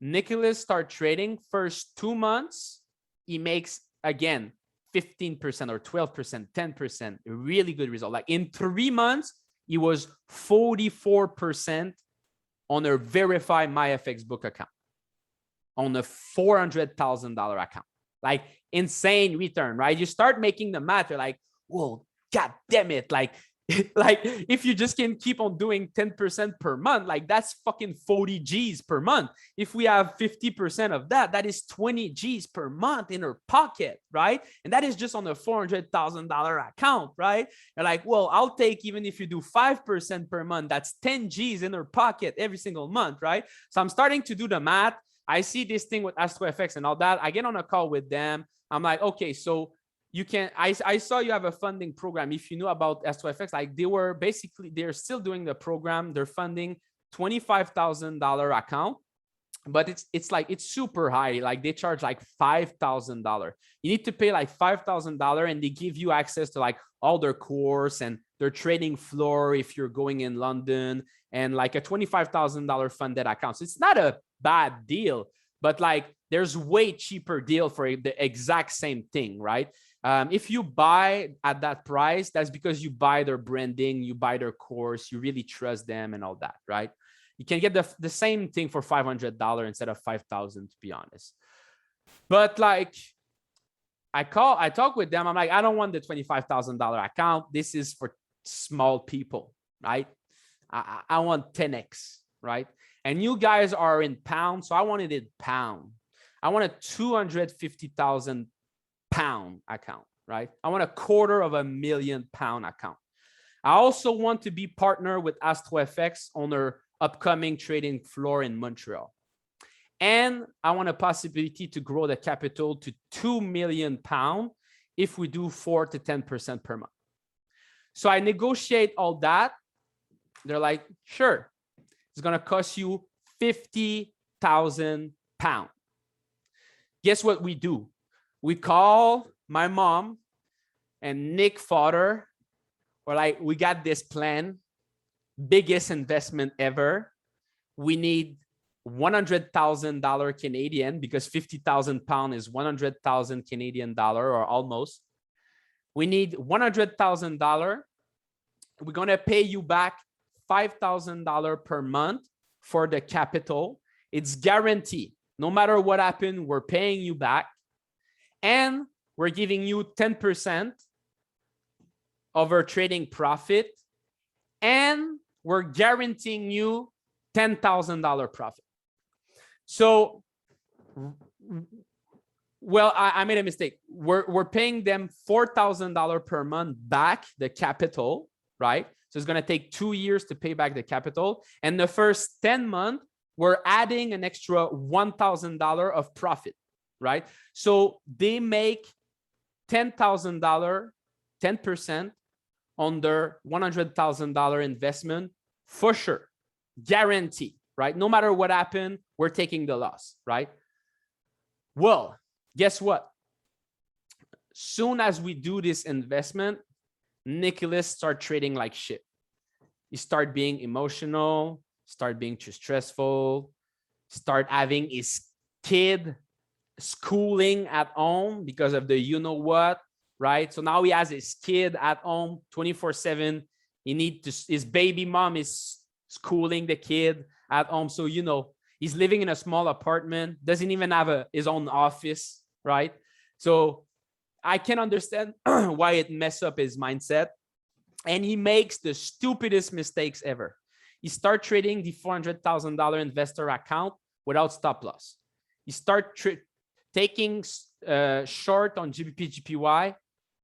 Nicholas start trading. First 2 months, he makes again 15% or 12%, 10%. A really good result. Like in 3 months, he was 44% on a verified MyFX book account, on a $400,000 account. Like insane return, right? You start making the math, you're like, whoa, god damn it. Like if you just can keep on doing 10% per month, like that's fucking 40 G's per month. If we have 50% of that, that is 20 G's per month in our pocket, right? And that is just on a $400,000 account, right? You're like, well, I'll take, even if you do 5% per month, that's 10 G's in our pocket every single month, right? So I'm starting to do the math. I see this thing with AstroFX and all that. I get on a call with them. I'm like, okay, so you can, I saw you have a funding program. If you know about AstroFX, like they're still doing the program. They're funding $25,000 account, but it's super high. Like they charge like $5,000. You need to pay like $5,000, and they give you access to like all their course and their trading floor if you're going in London, and like a $25,000 funded account. So it's not a bad deal, but like there's way cheaper deal for the exact same thing, right? If you buy at that price, that's because you buy their branding, you buy their course, you really trust them and all that, right? You can get the same thing for $500 instead of $5,000, to be honest. But like, I talk with them. I'm like, I don't want the $25,000 account. This is for small people, right? I want 10x, right? And you guys are in pounds, so I wanted it pound. I want a 250,000 pound account, right? I want £250,000 account. I also want to be partner with AstroFX on their upcoming trading floor in Montreal. And I want a possibility to grow the capital to £2 million if we do 4 to 10% per month. So I negotiate all that. They're like, sure, it's going to cost you £50,000. Guess what we do? We call my mom and Nick Fodder. We're like, we got this plan, biggest investment ever. We need $100,000 Canadian, because 50,000 pounds is 100,000 Canadian dollar, or almost. We need $100,000. We're going to pay you back $5,000 per month for the capital. It's guaranteed. No matter what happened, we're paying you back. And we're giving you 10% of our trading profit. And we're guaranteeing you $10,000 profit. So, well, I made a mistake. We're paying them $4,000 per month back, the capital, right? So it's going to take 2 years to pay back the capital. And the first 10 months, we're adding an extra $1,000 of profit, right? So they make $10,000, 10% on their $100,000 investment for sure, guaranteed, right? No matter what happened, we're taking the loss, right? Well, guess what? Soon as we do this investment, Nicholas start trading like shit. He start being emotional, start being too stressful, start having his kid schooling at home because of the you know what, right? So now he has his kid at home 24/7. He needs to, his baby mom is schooling the kid at home. So, you know, he's living in a small apartment, doesn't even have his own office, right? So I can understand why it messed up his mindset. And he makes the stupidest mistakes ever. He start trading the $400,000 investor account without stop loss. He start taking short on GBP, GPY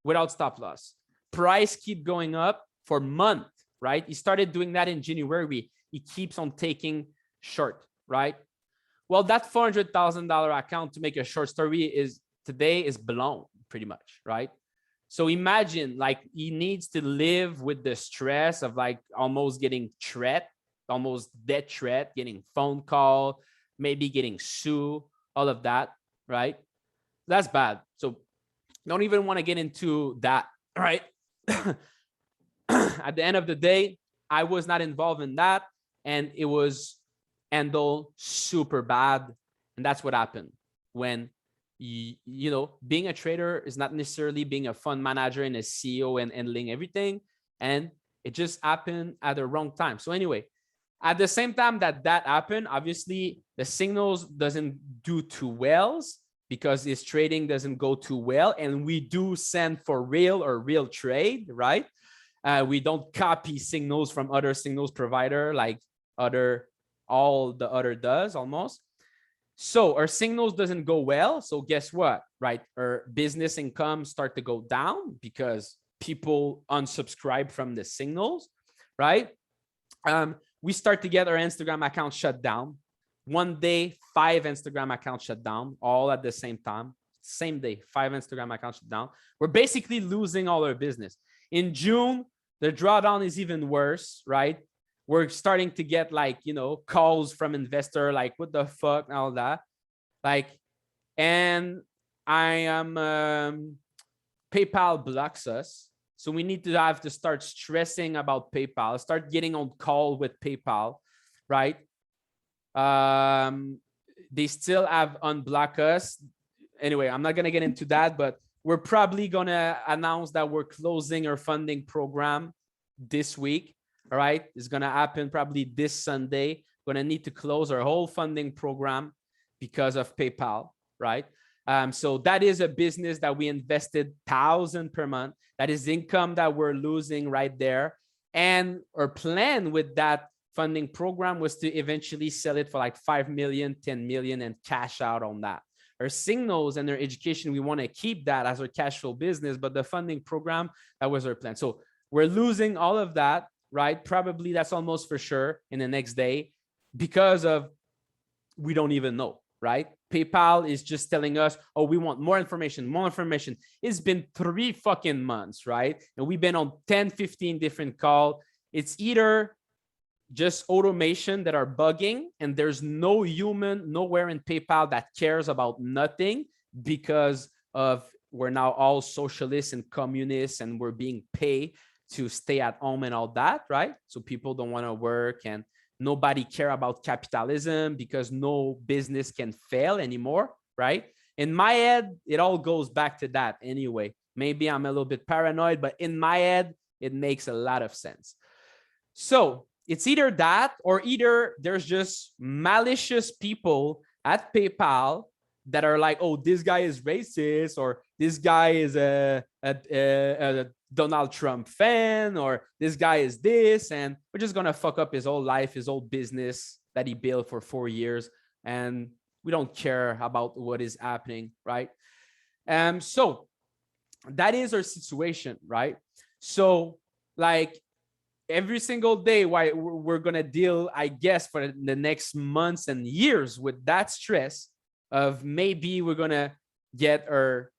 without stop loss. Price keep going up for months, right? He started doing that in January. He keeps on taking short, right? Well, that $400,000 account, to make a short story, is today is blown pretty much, right? So imagine, like, he needs to live with the stress of like almost getting threat, almost death threat, getting phone call, maybe getting sued, all of that, right? That's bad. So don't even want to get into that, right? At the end of the day, I was not involved in that, and it was handled super bad. And that's what happened when you know, being a trader is not necessarily being a fund manager and a CEO and handling everything. And it just happened at the wrong time. So anyway, at the same time that happened, obviously the signals doesn't do too well because his trading doesn't go too well. And we do send for real or real trade, right? We don't copy signals from other signals provider like all the other does almost. So our signals doesn't go well. So guess what, right? Our business income start to go down because people unsubscribe from the signals, right? We start to get our Instagram account shut down. One day, 5 Instagram accounts shut down, all at the same time. Same day, 5 Instagram accounts shut down. We're basically losing all our business. In June, the drawdown is even worse, right? We're starting to get, like, you know, calls from investor, like, what the fuck, and all that. Like, and I am, PayPal blocks us. So we need to have to start stressing about PayPal, start getting on call with PayPal, right? They still have unblocked us. Anyway, I'm not going to get into that, but we're probably going to announce that we're closing our funding program this week. All right, it's going to happen probably this Sunday. We're going to need to close our whole funding program because of PayPal, right? So that is a business that we invested $1,000 per month. That is income that we're losing right there. And our plan with that funding program was to eventually sell it for like 5 million, 10 million and cash out on that. Our signals and our education, we want to keep that as our cash flow business, but the funding program, that was our plan. So we're losing all of that, right? Probably that's almost for sure in the next day because of, we don't even know, right? PayPal is just telling us, oh, we want more information, more information. It's been 3 fucking months, right? And we've been on 10, 15 different calls. It's either just automation that are bugging and there's no human nowhere in PayPal that cares about nothing because of we're now all socialists and communists and we're being paid to stay at home and all that, right? So people don't want to work and nobody care about capitalism because no business can fail anymore, right? In my head, it all goes back to that anyway. Maybe I'm a little bit paranoid, but in my head, it makes a lot of sense. So it's either that, or either there's just malicious people at PayPal that are like, oh, this guy is racist, or this guy is a Donald Trump fan, or this guy is this, and we're just gonna fuck up his whole life, his whole business that he built for 4 years, and we don't care about what is happening, right? So that is our situation, right? So like every single day, why we're gonna deal, I guess, for the next months and years with that stress of maybe we're gonna get our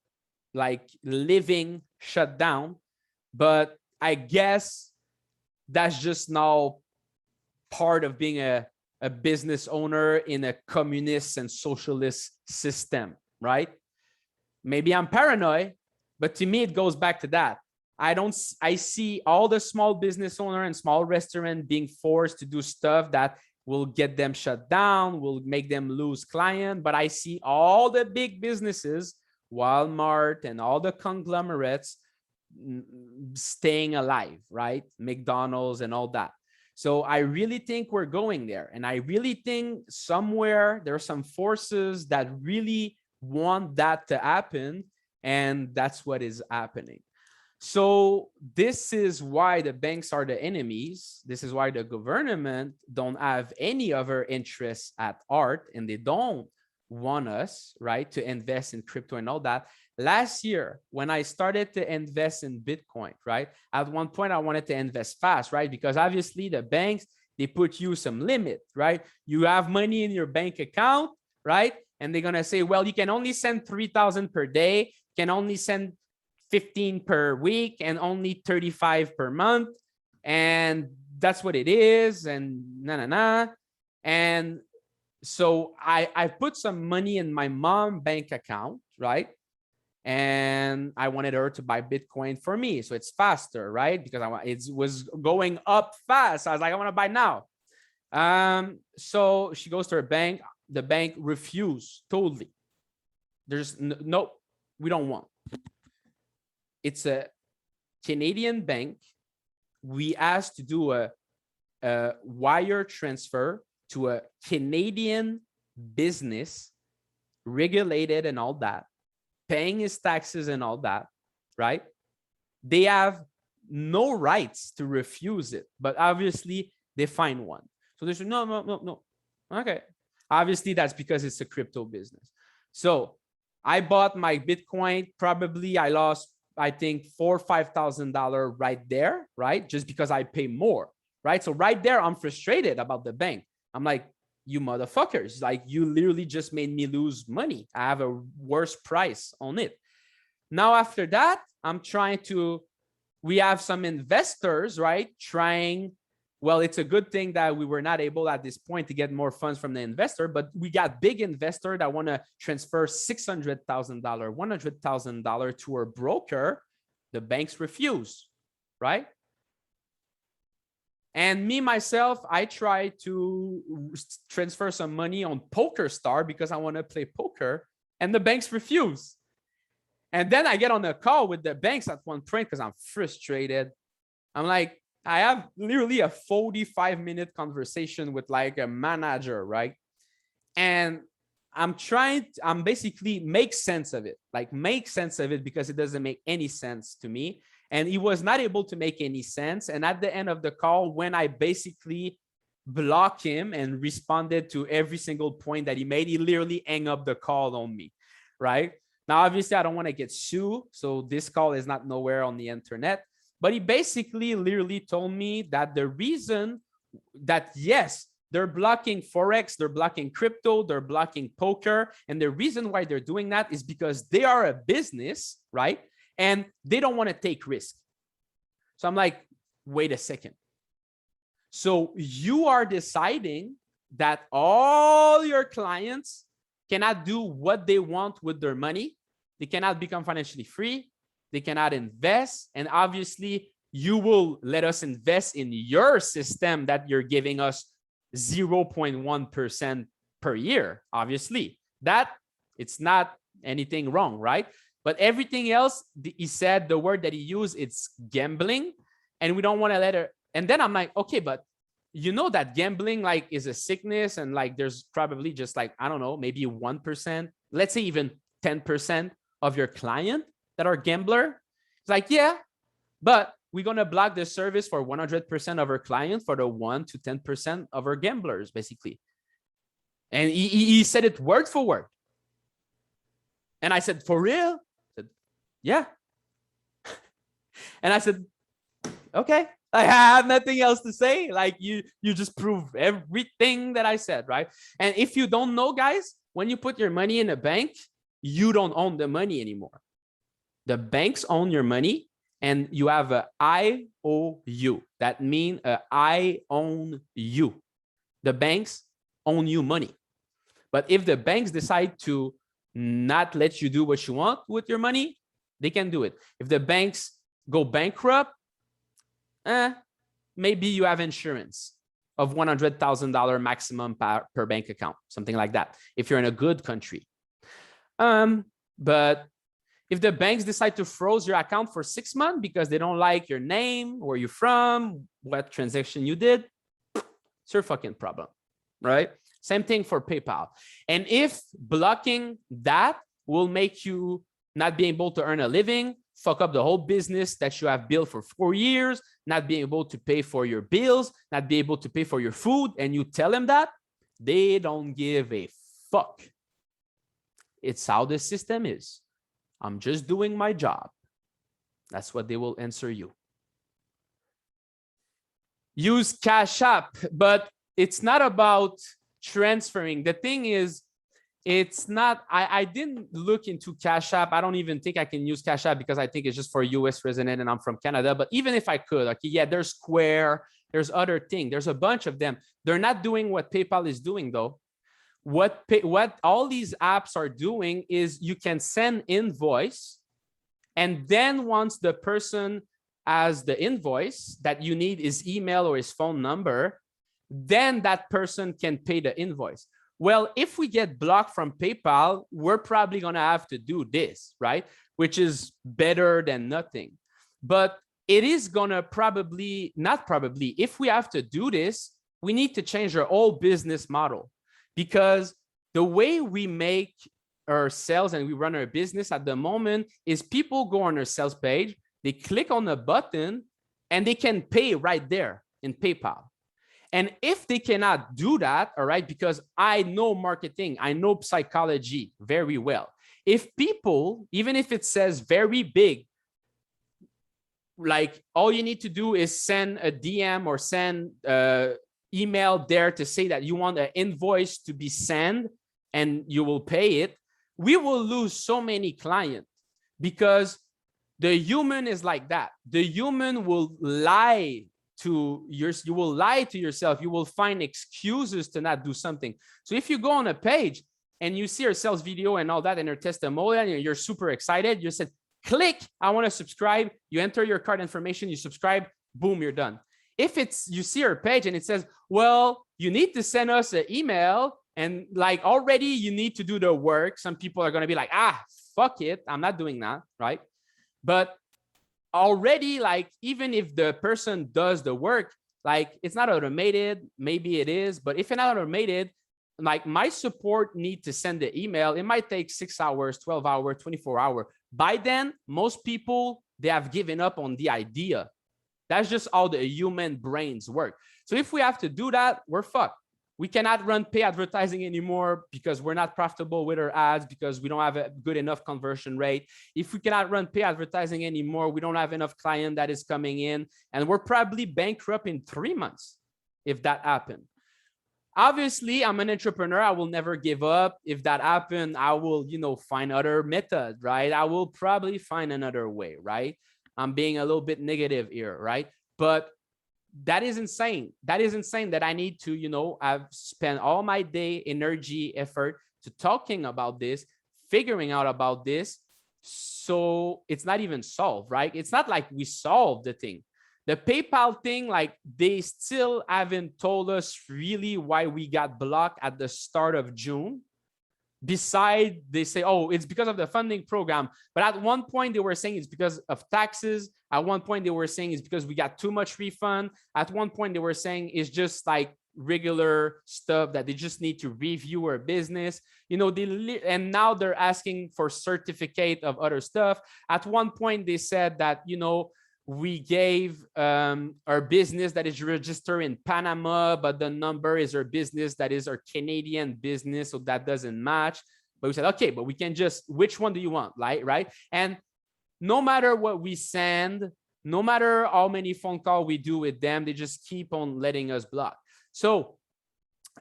like living shut down. But I guess that's just now part of being a business owner in a communist and socialist system, right? Maybe I'm paranoid, but to me, it goes back to that. I see all the small business owner and small restaurant being forced to do stuff that will get them shut down, will make them lose client. But I see all the big businesses, Walmart and all the conglomerates staying alive, right? McDonald's and all that. So I really think we're going there. And I really think somewhere there are some forces that really want that to happen. And that's what is happening. So this is why the banks are the enemies. This is why the government don't have any other interests at heart, and they don't want us, right, to invest in crypto and all that. Last year, when I started to invest in Bitcoin, right, at one point I wanted to invest fast, right, because obviously the banks, they put you some limit, right? You have money in your bank account, right? And they're gonna say, well, you can only send 3,000 per day, can only send 15 per week, and only 35 per month. And that's what it is. And na. And so I put some money in my mom bank account, right? And I wanted her to buy Bitcoin for me. So it's faster, right? Because it was going up fast. I was like, I want to buy now. So she goes to her bank. The bank refused totally. There's no, we don't want. It's a Canadian bank. We asked to do a wire transfer to a Canadian business, regulated and all that, paying his taxes and all that, right? They have no rights to refuse it, but obviously they find one. So they say, no. Okay. Obviously, that's because it's a crypto business. So I bought my Bitcoin. Probably I lost, I think, $4,000 or $5,000 right there, right? Just because I pay more, right? So right there, I'm frustrated about the bank. I'm like, you motherfuckers, like you literally just made me lose money. I have a worse price on it. Now, after that, I'm trying to, we have some investors, right? Well, it's a good thing that we were not able at this point to get more funds from the investor, but we got big investor that want to transfer $600,000, $100,000 to our broker. The banks refuse, right? And me, myself, I try to transfer some money on PokerStar because I want to play poker, and the banks refuse. And then I get on a call with the banks at one point because I'm frustrated. I'm like, I have literally a 45-minute conversation with like a manager, right? And I'm basically make sense of it, because it doesn't make any sense to me. And he was not able to make any sense. And at the end of the call, when I basically blocked him and responded to every single point that he made, he literally hung up the call on me, right? Now, obviously, I don't want to get sued. So this call is not nowhere on the internet. But he basically literally told me that the reason that, yes, they're blocking Forex, they're blocking crypto, they're blocking poker. And the reason why they're doing that is because they are a business, right? And they don't want to take risk. So I'm like, wait a second. So you are deciding that all your clients cannot do what they want with their money. They cannot become financially free. They cannot invest. And obviously, you will let us invest in your system that you're giving us 0.1% per year. Obviously, that it's not anything wrong, right? But everything else, he said the word that he used, it's gambling, and we don't want to let her. And then I'm like, okay, but you know that gambling like is a sickness, and like there's probably just like, I don't know, maybe 1%, let's say even 10% of your client that are gambler. It's like, yeah, but we're going to block the service for 100% of our clients for the 1 to 10% of our gamblers, basically. And he said it word for word. And I said, for real? I said, yeah. And I said, okay. I have nothing else to say. Like you just prove everything that I said, right? And if you don't know, guys, when you put your money in a bank, you don't own the money anymore. The banks own your money, and you have a IOU. That means I own you. The banks own you money. But if the banks decide to not let you do what you want with your money, they can do it. If the banks go bankrupt, maybe you have insurance of $100,000 maximum per bank account, something like that, if you're in a good country. But if the banks decide to freeze your account for 6 months because they don't like your name, where you're from, what transaction you did, it's your fucking problem, right? Same thing for PayPal. And if blocking that will make you not be able to earn a living, fuck up the whole business that you have built for 4 years, not being able to pay for your bills, not be able to pay for your food, and you tell them that, they don't give a fuck. It's how the system is. I'm just doing my job. That's what they will answer you. Use Cash App, but it's not about transferring. The thing is, it's not, I didn't look into Cash App. I don't even think I can use Cash App because I think it's just for US resident and I'm from Canada. But even if I could, okay, yeah, there's Square, there's other things. There's a bunch of them. They're not doing what PayPal is doing though. What all these apps are doing is you can send invoice, and then once the person has the invoice that you need his email or his phone number, then that person can pay the invoice. Well, if we get blocked from PayPal, we're probably going to have to do this, right? Which is better than nothing. But it is going to probably, not probably, if we have to do this, we need to change our whole business model, because the way we make our sales and we run our business at the moment is people go on our sales page, they click on a button, and they can pay right there in PayPal. And if they cannot do that, all right, because I know marketing, I know psychology very well. If people, even if it says very big, like all you need to do is send a DM or send email there to say that you want an invoice to be sent and you will pay it, we will lose so many clients because the human is like that. The human will lie to you will lie to yourself. You will find excuses to not do something. So if you go on a page and you see her sales video and all that and her testimonial and you're super excited, you said, click, I want to subscribe. You enter your card information, you subscribe, boom, you're done. If it's, you see her page and it says, well, you need to send us an email and like already you need to do the work. Some people are going to be like, fuck it, I'm not doing that, right? But already, like, even if the person does the work, like it's not automated, maybe it is, but if it's not automated, like my support need to send the email, it might take 6 hours, 12 hours, 24 hours. By then, most people, they have given up on the idea. That's just how the human brains work. So if we have to do that, we're fucked. We cannot run pay advertising anymore because we're not profitable with our ads because we don't have a good enough conversion rate. If we cannot run pay advertising anymore, we don't have enough client that is coming in, and we're probably bankrupt in 3 months if that happened. Obviously, I'm an entrepreneur. I will never give up. If that happened, I will, find other methods, right? I will probably find another way, right? I'm being a little bit negative here, right? But that is insane. That is insane that I need to, I've spent all my day, energy, effort to talking about this, figuring out about this. So it's not even solved, right? It's not like we solved the thing. The PayPal thing, like they still haven't told us really why we got blocked at the start of June. Beside, they say, oh, it's because of the funding program. But at one point they were saying it's because of taxes. At one point they were saying it's because we got too much refund. At one point they were saying it's just like regular stuff that they just need to review our business. You know, and now they're asking for certificate of other stuff. At one point they said that, you know, we gave our business that is registered in Panama, but the number is our business that is our Canadian business, so that doesn't match. But we said, okay, but we can just, which one do you want, right? And no matter what we send, no matter how many phone calls we do with them, they just keep on letting us block. So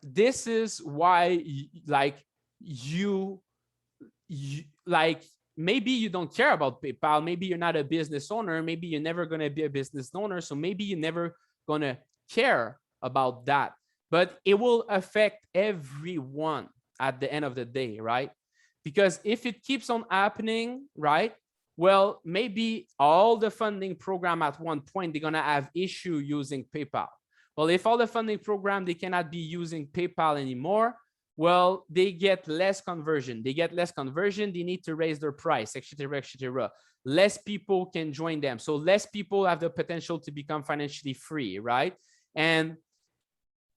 this is why, like, like, maybe you don't care about PayPal. Maybe you're not a business owner. Maybe you're never going to be a business owner. So maybe you're never going to care about that. But it will affect everyone at the end of the day, right? Because if it keeps on happening, right? Well, maybe all the funding program at one point, they're going to have issue using PayPal. Well, if all the funding program, they cannot be using PayPal anymore, well, they get less conversion. They get less conversion. They need to raise their price, etc., etc. Less people can join them. So less people have the potential to become financially free, right? And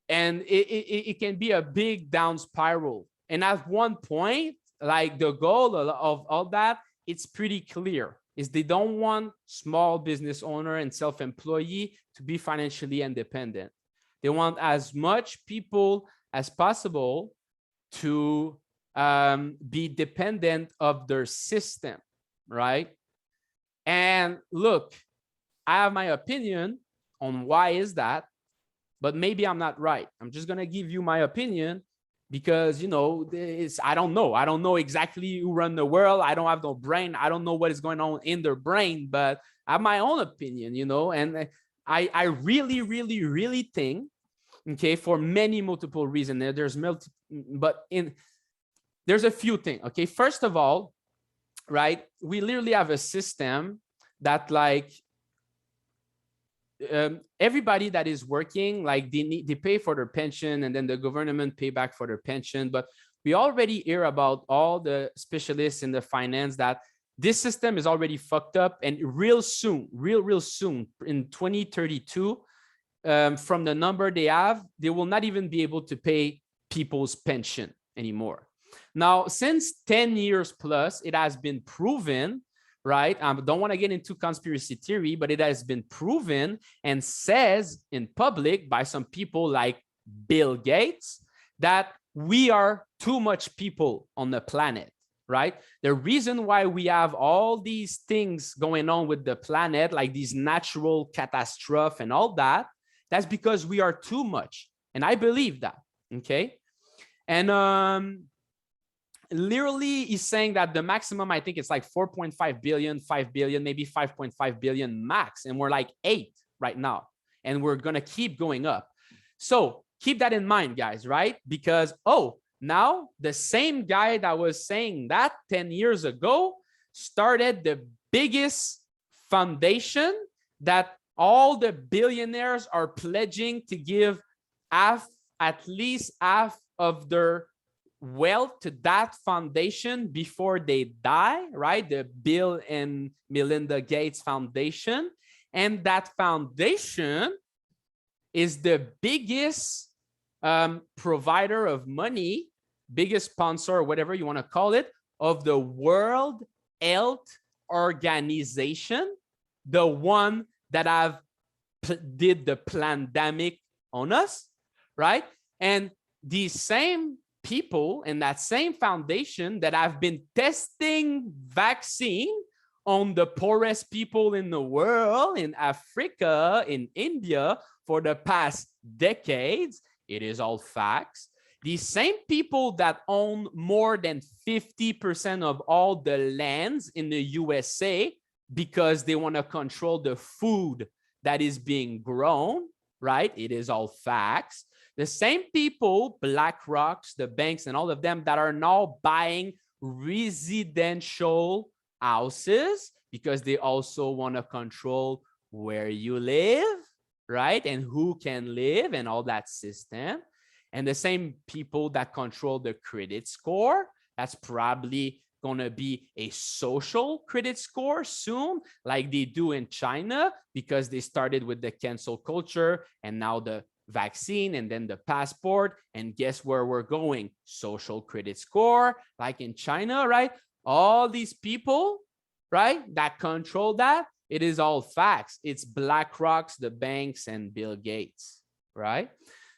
it can be a big down spiral. And at one point, like the goal of all that, it's pretty clear, is they don't want small business owner and self-employee to be financially independent. They want as much people as possible to be dependent of their system, right? And look, I have my opinion on why is that, but maybe I'm not right. I'm just gonna give you my opinion because, you know, I don't know exactly who run the world. I don't have no brain. I don't know what is going on in their brain, but I have my own opinion, you know, and I really, really, really think, okay, for many multiple reasons, there's there's a few things. Okay, first of all, right, we literally have a system that, like, everybody that is working, like, they pay for their pension, and then the government pay back for their pension. But we already hear about all the specialists in the finance that this system is already fucked up, and real soon, real soon, in 2032, from the number they have, they will not even be able to pay people's pension anymore. Now, since 10 years plus, it has been proven, right? I don't want to get into conspiracy theory, but it has been proven and says in public by some people like Bill Gates that we are too much people on the planet, right? The reason why we have all these things going on with the planet, like these natural catastrophe and all that, that's because we are too much. And I believe that, okay? And literally he's saying that the maximum, I think it's like 4.5 billion, 5 billion, maybe 5.5 billion max. And we're like 8 right now. And we're going to keep going up. So keep that in mind, guys, right? Because, oh, now the same guy that was saying that 10 years ago started the biggest foundation that all the billionaires are pledging to give at least half of their wealth to that foundation before they die, right? The Bill and Melinda Gates Foundation. And that foundation is the biggest provider of money, biggest sponsor, or whatever you want to call it, of the World Health Organization, the one that did the pandemic on us, right? And these same people in that same foundation that have been testing vaccine on the poorest people in the world, in Africa, in India, for the past decades, it is all facts. These same people that own more than 50% of all the lands in the USA because they want to control the food that is being grown, right? It is all facts. The same people, BlackRock, the banks, and all of them that are now buying residential houses because they also want to control where you live, right? And who can live and all that system. And the same people that control the credit score, that's probably going to be a social credit score soon, like they do in China, because they started with the cancel culture and now the vaccine and then the passport. And guess where we're going? Social credit score, like in China, right? All these people, right, that control that, it is all facts. It's BlackRock's, the banks, and Bill Gates, right?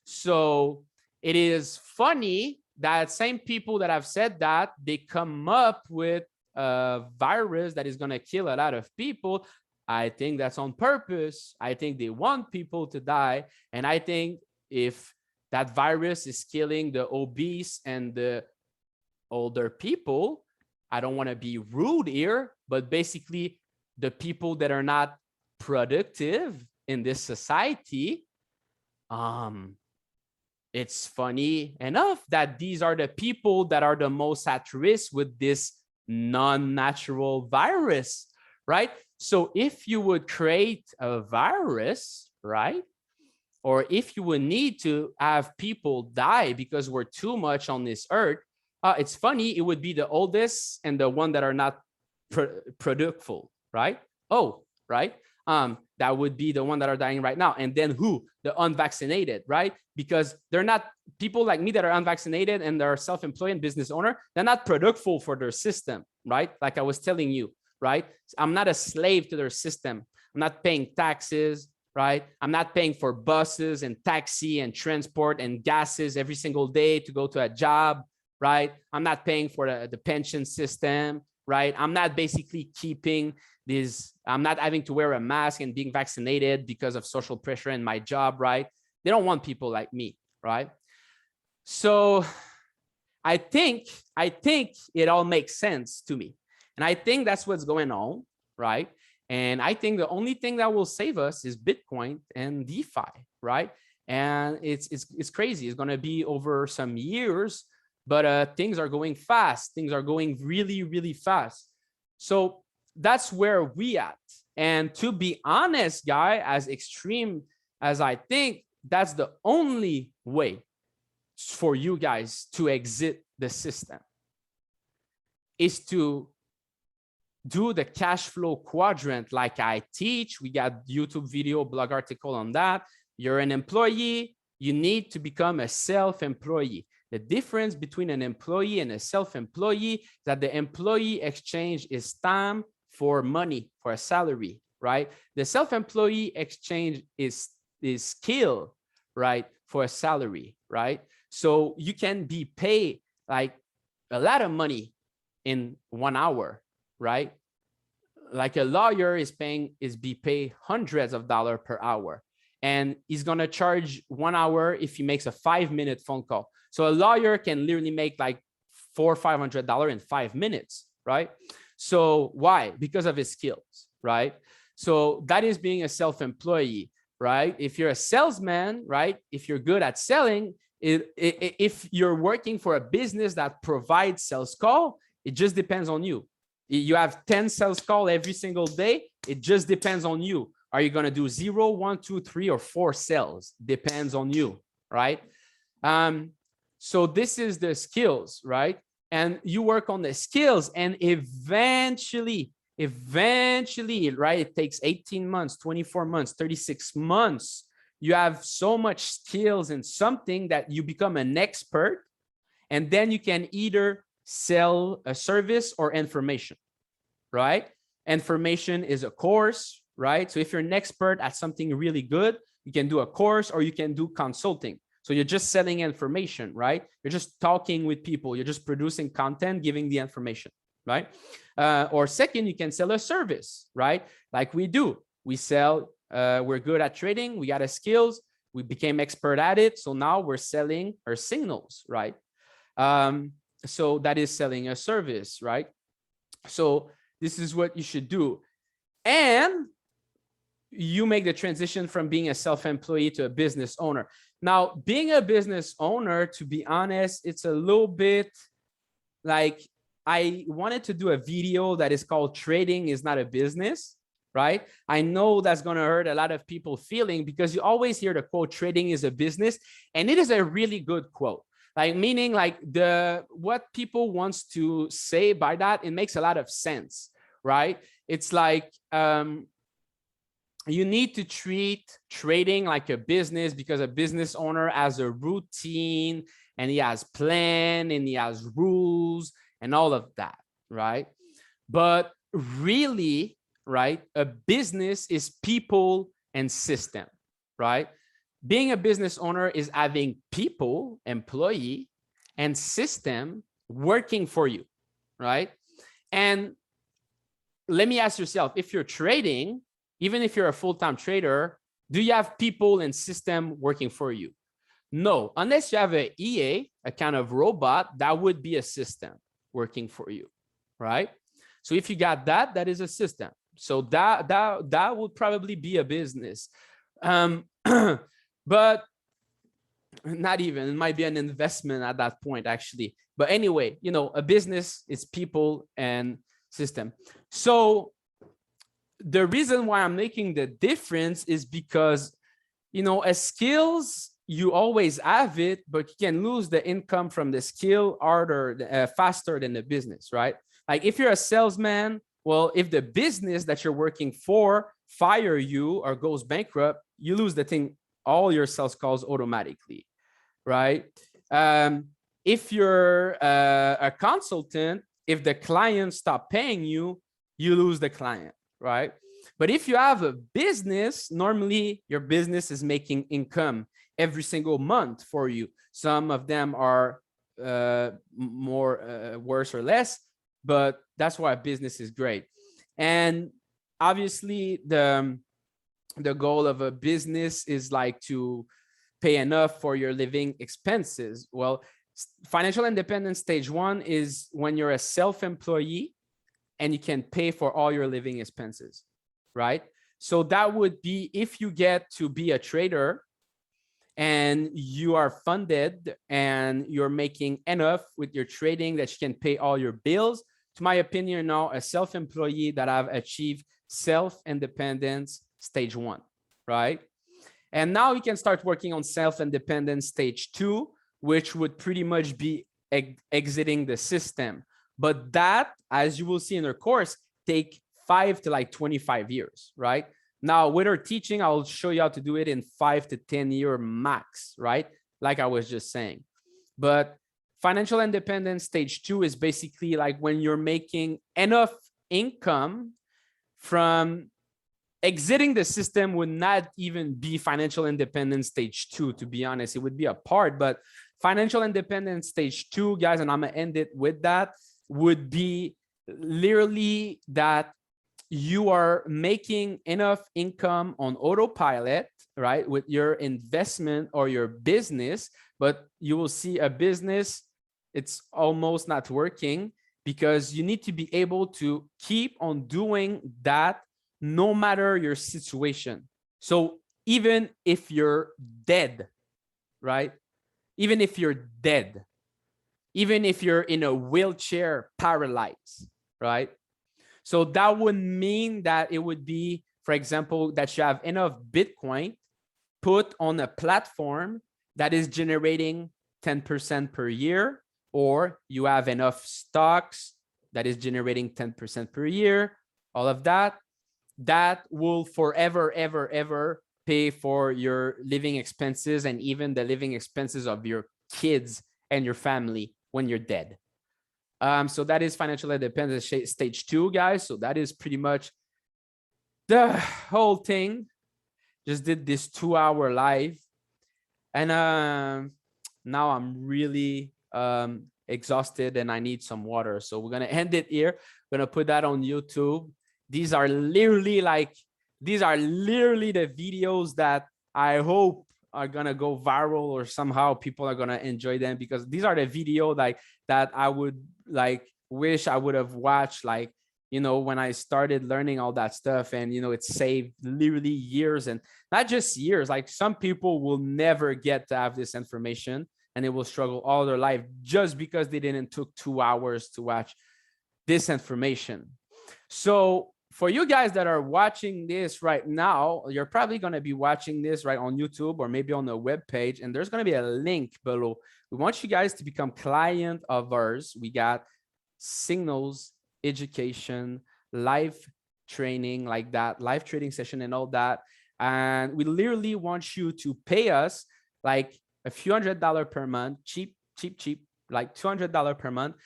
So it is funny that same people that have said that, they come up with a virus that is going to kill a lot of people. I think that's on purpose. I think they want people to die. And I think if that virus is killing the obese and the older people, I don't want to be rude here, but basically the people that are not productive in this society, it's funny enough that these are the people that are the most at risk with this non-natural virus, right? So if you would create a virus, right? Or if you would need to have people die because we're too much on this earth, it's funny, it would be the oldest and the one that are not productive, right? Oh, right. That would be the one that are dying right now. And then who? The unvaccinated, right? Because they're not, people like me that are unvaccinated and they're self-employed and business owner, they're not productive for their system, right? Like I was telling you, right? I'm not a slave to their system. I'm not paying taxes, right? I'm not paying for buses and taxi and transport and gases every single day to go to a job, right? I'm not paying for the pension system, right? I'm not basically keeping this, I'm not having to wear a mask and being vaccinated because of social pressure in my job, right? They don't want people like me, right? So I think it all makes sense to me. And I think that's what's going on, right? And I think the only thing that will save us is Bitcoin and DeFi, right? And it's crazy. It's going to be over some years, but things are going fast. Things are going really, really fast. So that's where we at. And to be honest, guy, as extreme as I think, that's the only way for you guys to exit the system is to do the cash flow quadrant like I teach. We got YouTube video, blog article on that. You're an employee, you need to become a self-employee. The difference between an employee and a self-employee is that the employee exchange is time for money, for a salary, right? The self-employee exchange is skill, right, for a salary, right? So you can be paid like a lot of money in 1 hour, right? Like a lawyer is be paid hundreds of dollars per hour, and he's gonna charge 1 hour if he makes a 5-minute phone call. So a lawyer can literally make like $400 or $500 in 5 minutes, right? So why? Because of his skills, right? So that is being a self-employee, right? If you're a salesman, right? If you're good at selling, if you're working for a business that provides sales call, it just depends on you. You have 10 sales call every single day. It just depends on you. Are you going to do 0, 1, 2, 3, or 4 sales? Depends on you, right? So this is the skills, right? And you work on the skills, and eventually, right? It takes 18 months, 24 months, 36 months. You have so much skills in something that you become an expert, and then you can either sell a service or information, right? Information is a course, right? So if you're an expert at something really good, you can do a course or you can do consulting. So you're just selling information, right? You're just talking with people. You're just producing content, giving the information, right? Or second, you can sell a service, right? Like we do. We sell, we're good at trading. We got a skills. We became expert at it. So now we're selling our signals, right? So that is selling a service, right? So this is what you should do. And you make the transition from being a self-employee to a business owner. Now, being a business owner, to be honest, it's a little bit like I wanted to do a video that is called Trading is Not a Business, right? I know that's going to hurt a lot of people feeling, because you always hear the quote, trading is a business. And it is a really good quote. Like, meaning like what people wants to say by that, it makes a lot of sense, right? It's like, you need to treat trading like a business, because a business owner has a routine and he has plan and he has rules and all of that, right? But really, right, a business is people and system, right? Being a business owner is having people, employee, and system working for you, right? And let me ask yourself, if you're trading, even if you're a full-time trader, do you have people and system working for you? No, unless you have an EA, a kind of robot, that would be a system working for you, right? So if you got that, that is a system. So that would probably be a business. But not even, it might be an investment at that point, actually. But anyway, you know, a business is people and system. So the reason why I'm making the difference is because, you know, as skills, you always have it, but you can lose the income from the skill harder, faster than the business, right? Like if you're a salesman, well, if the business that you're working for fire you or goes bankrupt, you lose the thing, all your sales calls automatically, right? If you're a consultant, if the client stop paying you, you lose the client, right? But if you have a business, normally your business is making income every single month for you. Some of them are more worse or less, but that's why business is great. And obviously the goal of a business is like to pay enough for your living expenses. Well, financial independence stage 1 is when you're a self-employee and you can pay for all your living expenses, right? So that would be if you get to be a trader and you are funded and you're making enough with your trading that you can pay all your bills. To my opinion, now a self-employee that have achieved self-independence stage 1, right? And now you can start working on self-independence stage 2, which would pretty much be exiting the system. But that, as you will see in our course, take 5 to like 25 years, right? Now, with our teaching, I'll show you how to do it in 5 to 10 year max, right? Like I was just saying. But financial independence stage 2 is basically like when you're making enough income from exiting the system. Would not even be financial independence stage 2, to be honest. It would be a part, but financial independence stage 2, guys, and I'm gonna end it with that, would be literally that you are making enough income on autopilot, right, with your investment or your business. But you will see a business, it's almost not working, because you need to be able to keep on doing that no matter your situation. So even if you're dead, right? Even if you're dead, even if you're in a wheelchair paralyzed, right? So that would mean that it would be, for example, that you have enough Bitcoin put on a platform that is generating 10% per year, or you have enough stocks that is generating 10% per year, all of that, that will forever, ever pay for your living expenses and even the living expenses of your kids and your family when you're dead. So that is financial independence stage 2, guys. So that is pretty much the whole thing. Just did this 2-hour live, and now I'm really exhausted and I need some water. So we're gonna end it here. We're gonna put that on YouTube. These are literally the videos that I hope are gonna go viral, or somehow people are gonna enjoy them, because these are the video that I would wish I would have watched, when I started learning all that stuff. And it saved literally years, and not just years. Like, some people will never get to have this information and they will struggle all their life just because they didn't took 2 hours to watch this information. So For you guys that are watching this right now, you're probably going to be watching this right on YouTube or maybe on the web page, and there's going to be a link below. We want you guys to become client of ours. We got signals, education, live training like that, live trading session and all that. And we literally want you to pay us like a few $100 per month, cheap, like $200 per month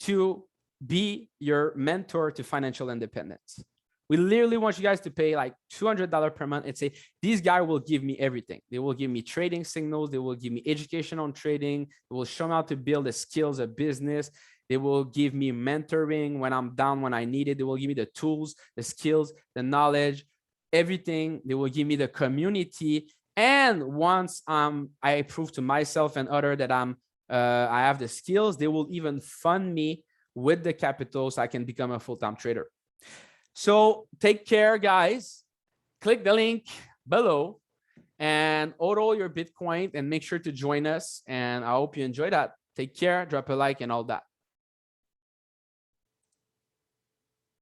to be your mentor to financial independence. We literally want you guys to pay like $200 per month and say, these guys will give me everything. They will give me trading signals. They will give me education on trading. They will show me how to build the skills of business. They will give me mentoring when I'm down, when I need it. They will give me the tools, the skills, the knowledge, everything. They will give me the community. And once I prove to myself and others that I have the skills, they will even fund me with the capital so I can become a full-time trader. So take care, guys. Click the link below and auto your Bitcoin and make sure to join us. And I hope you enjoy that. Take care, drop a like and all that.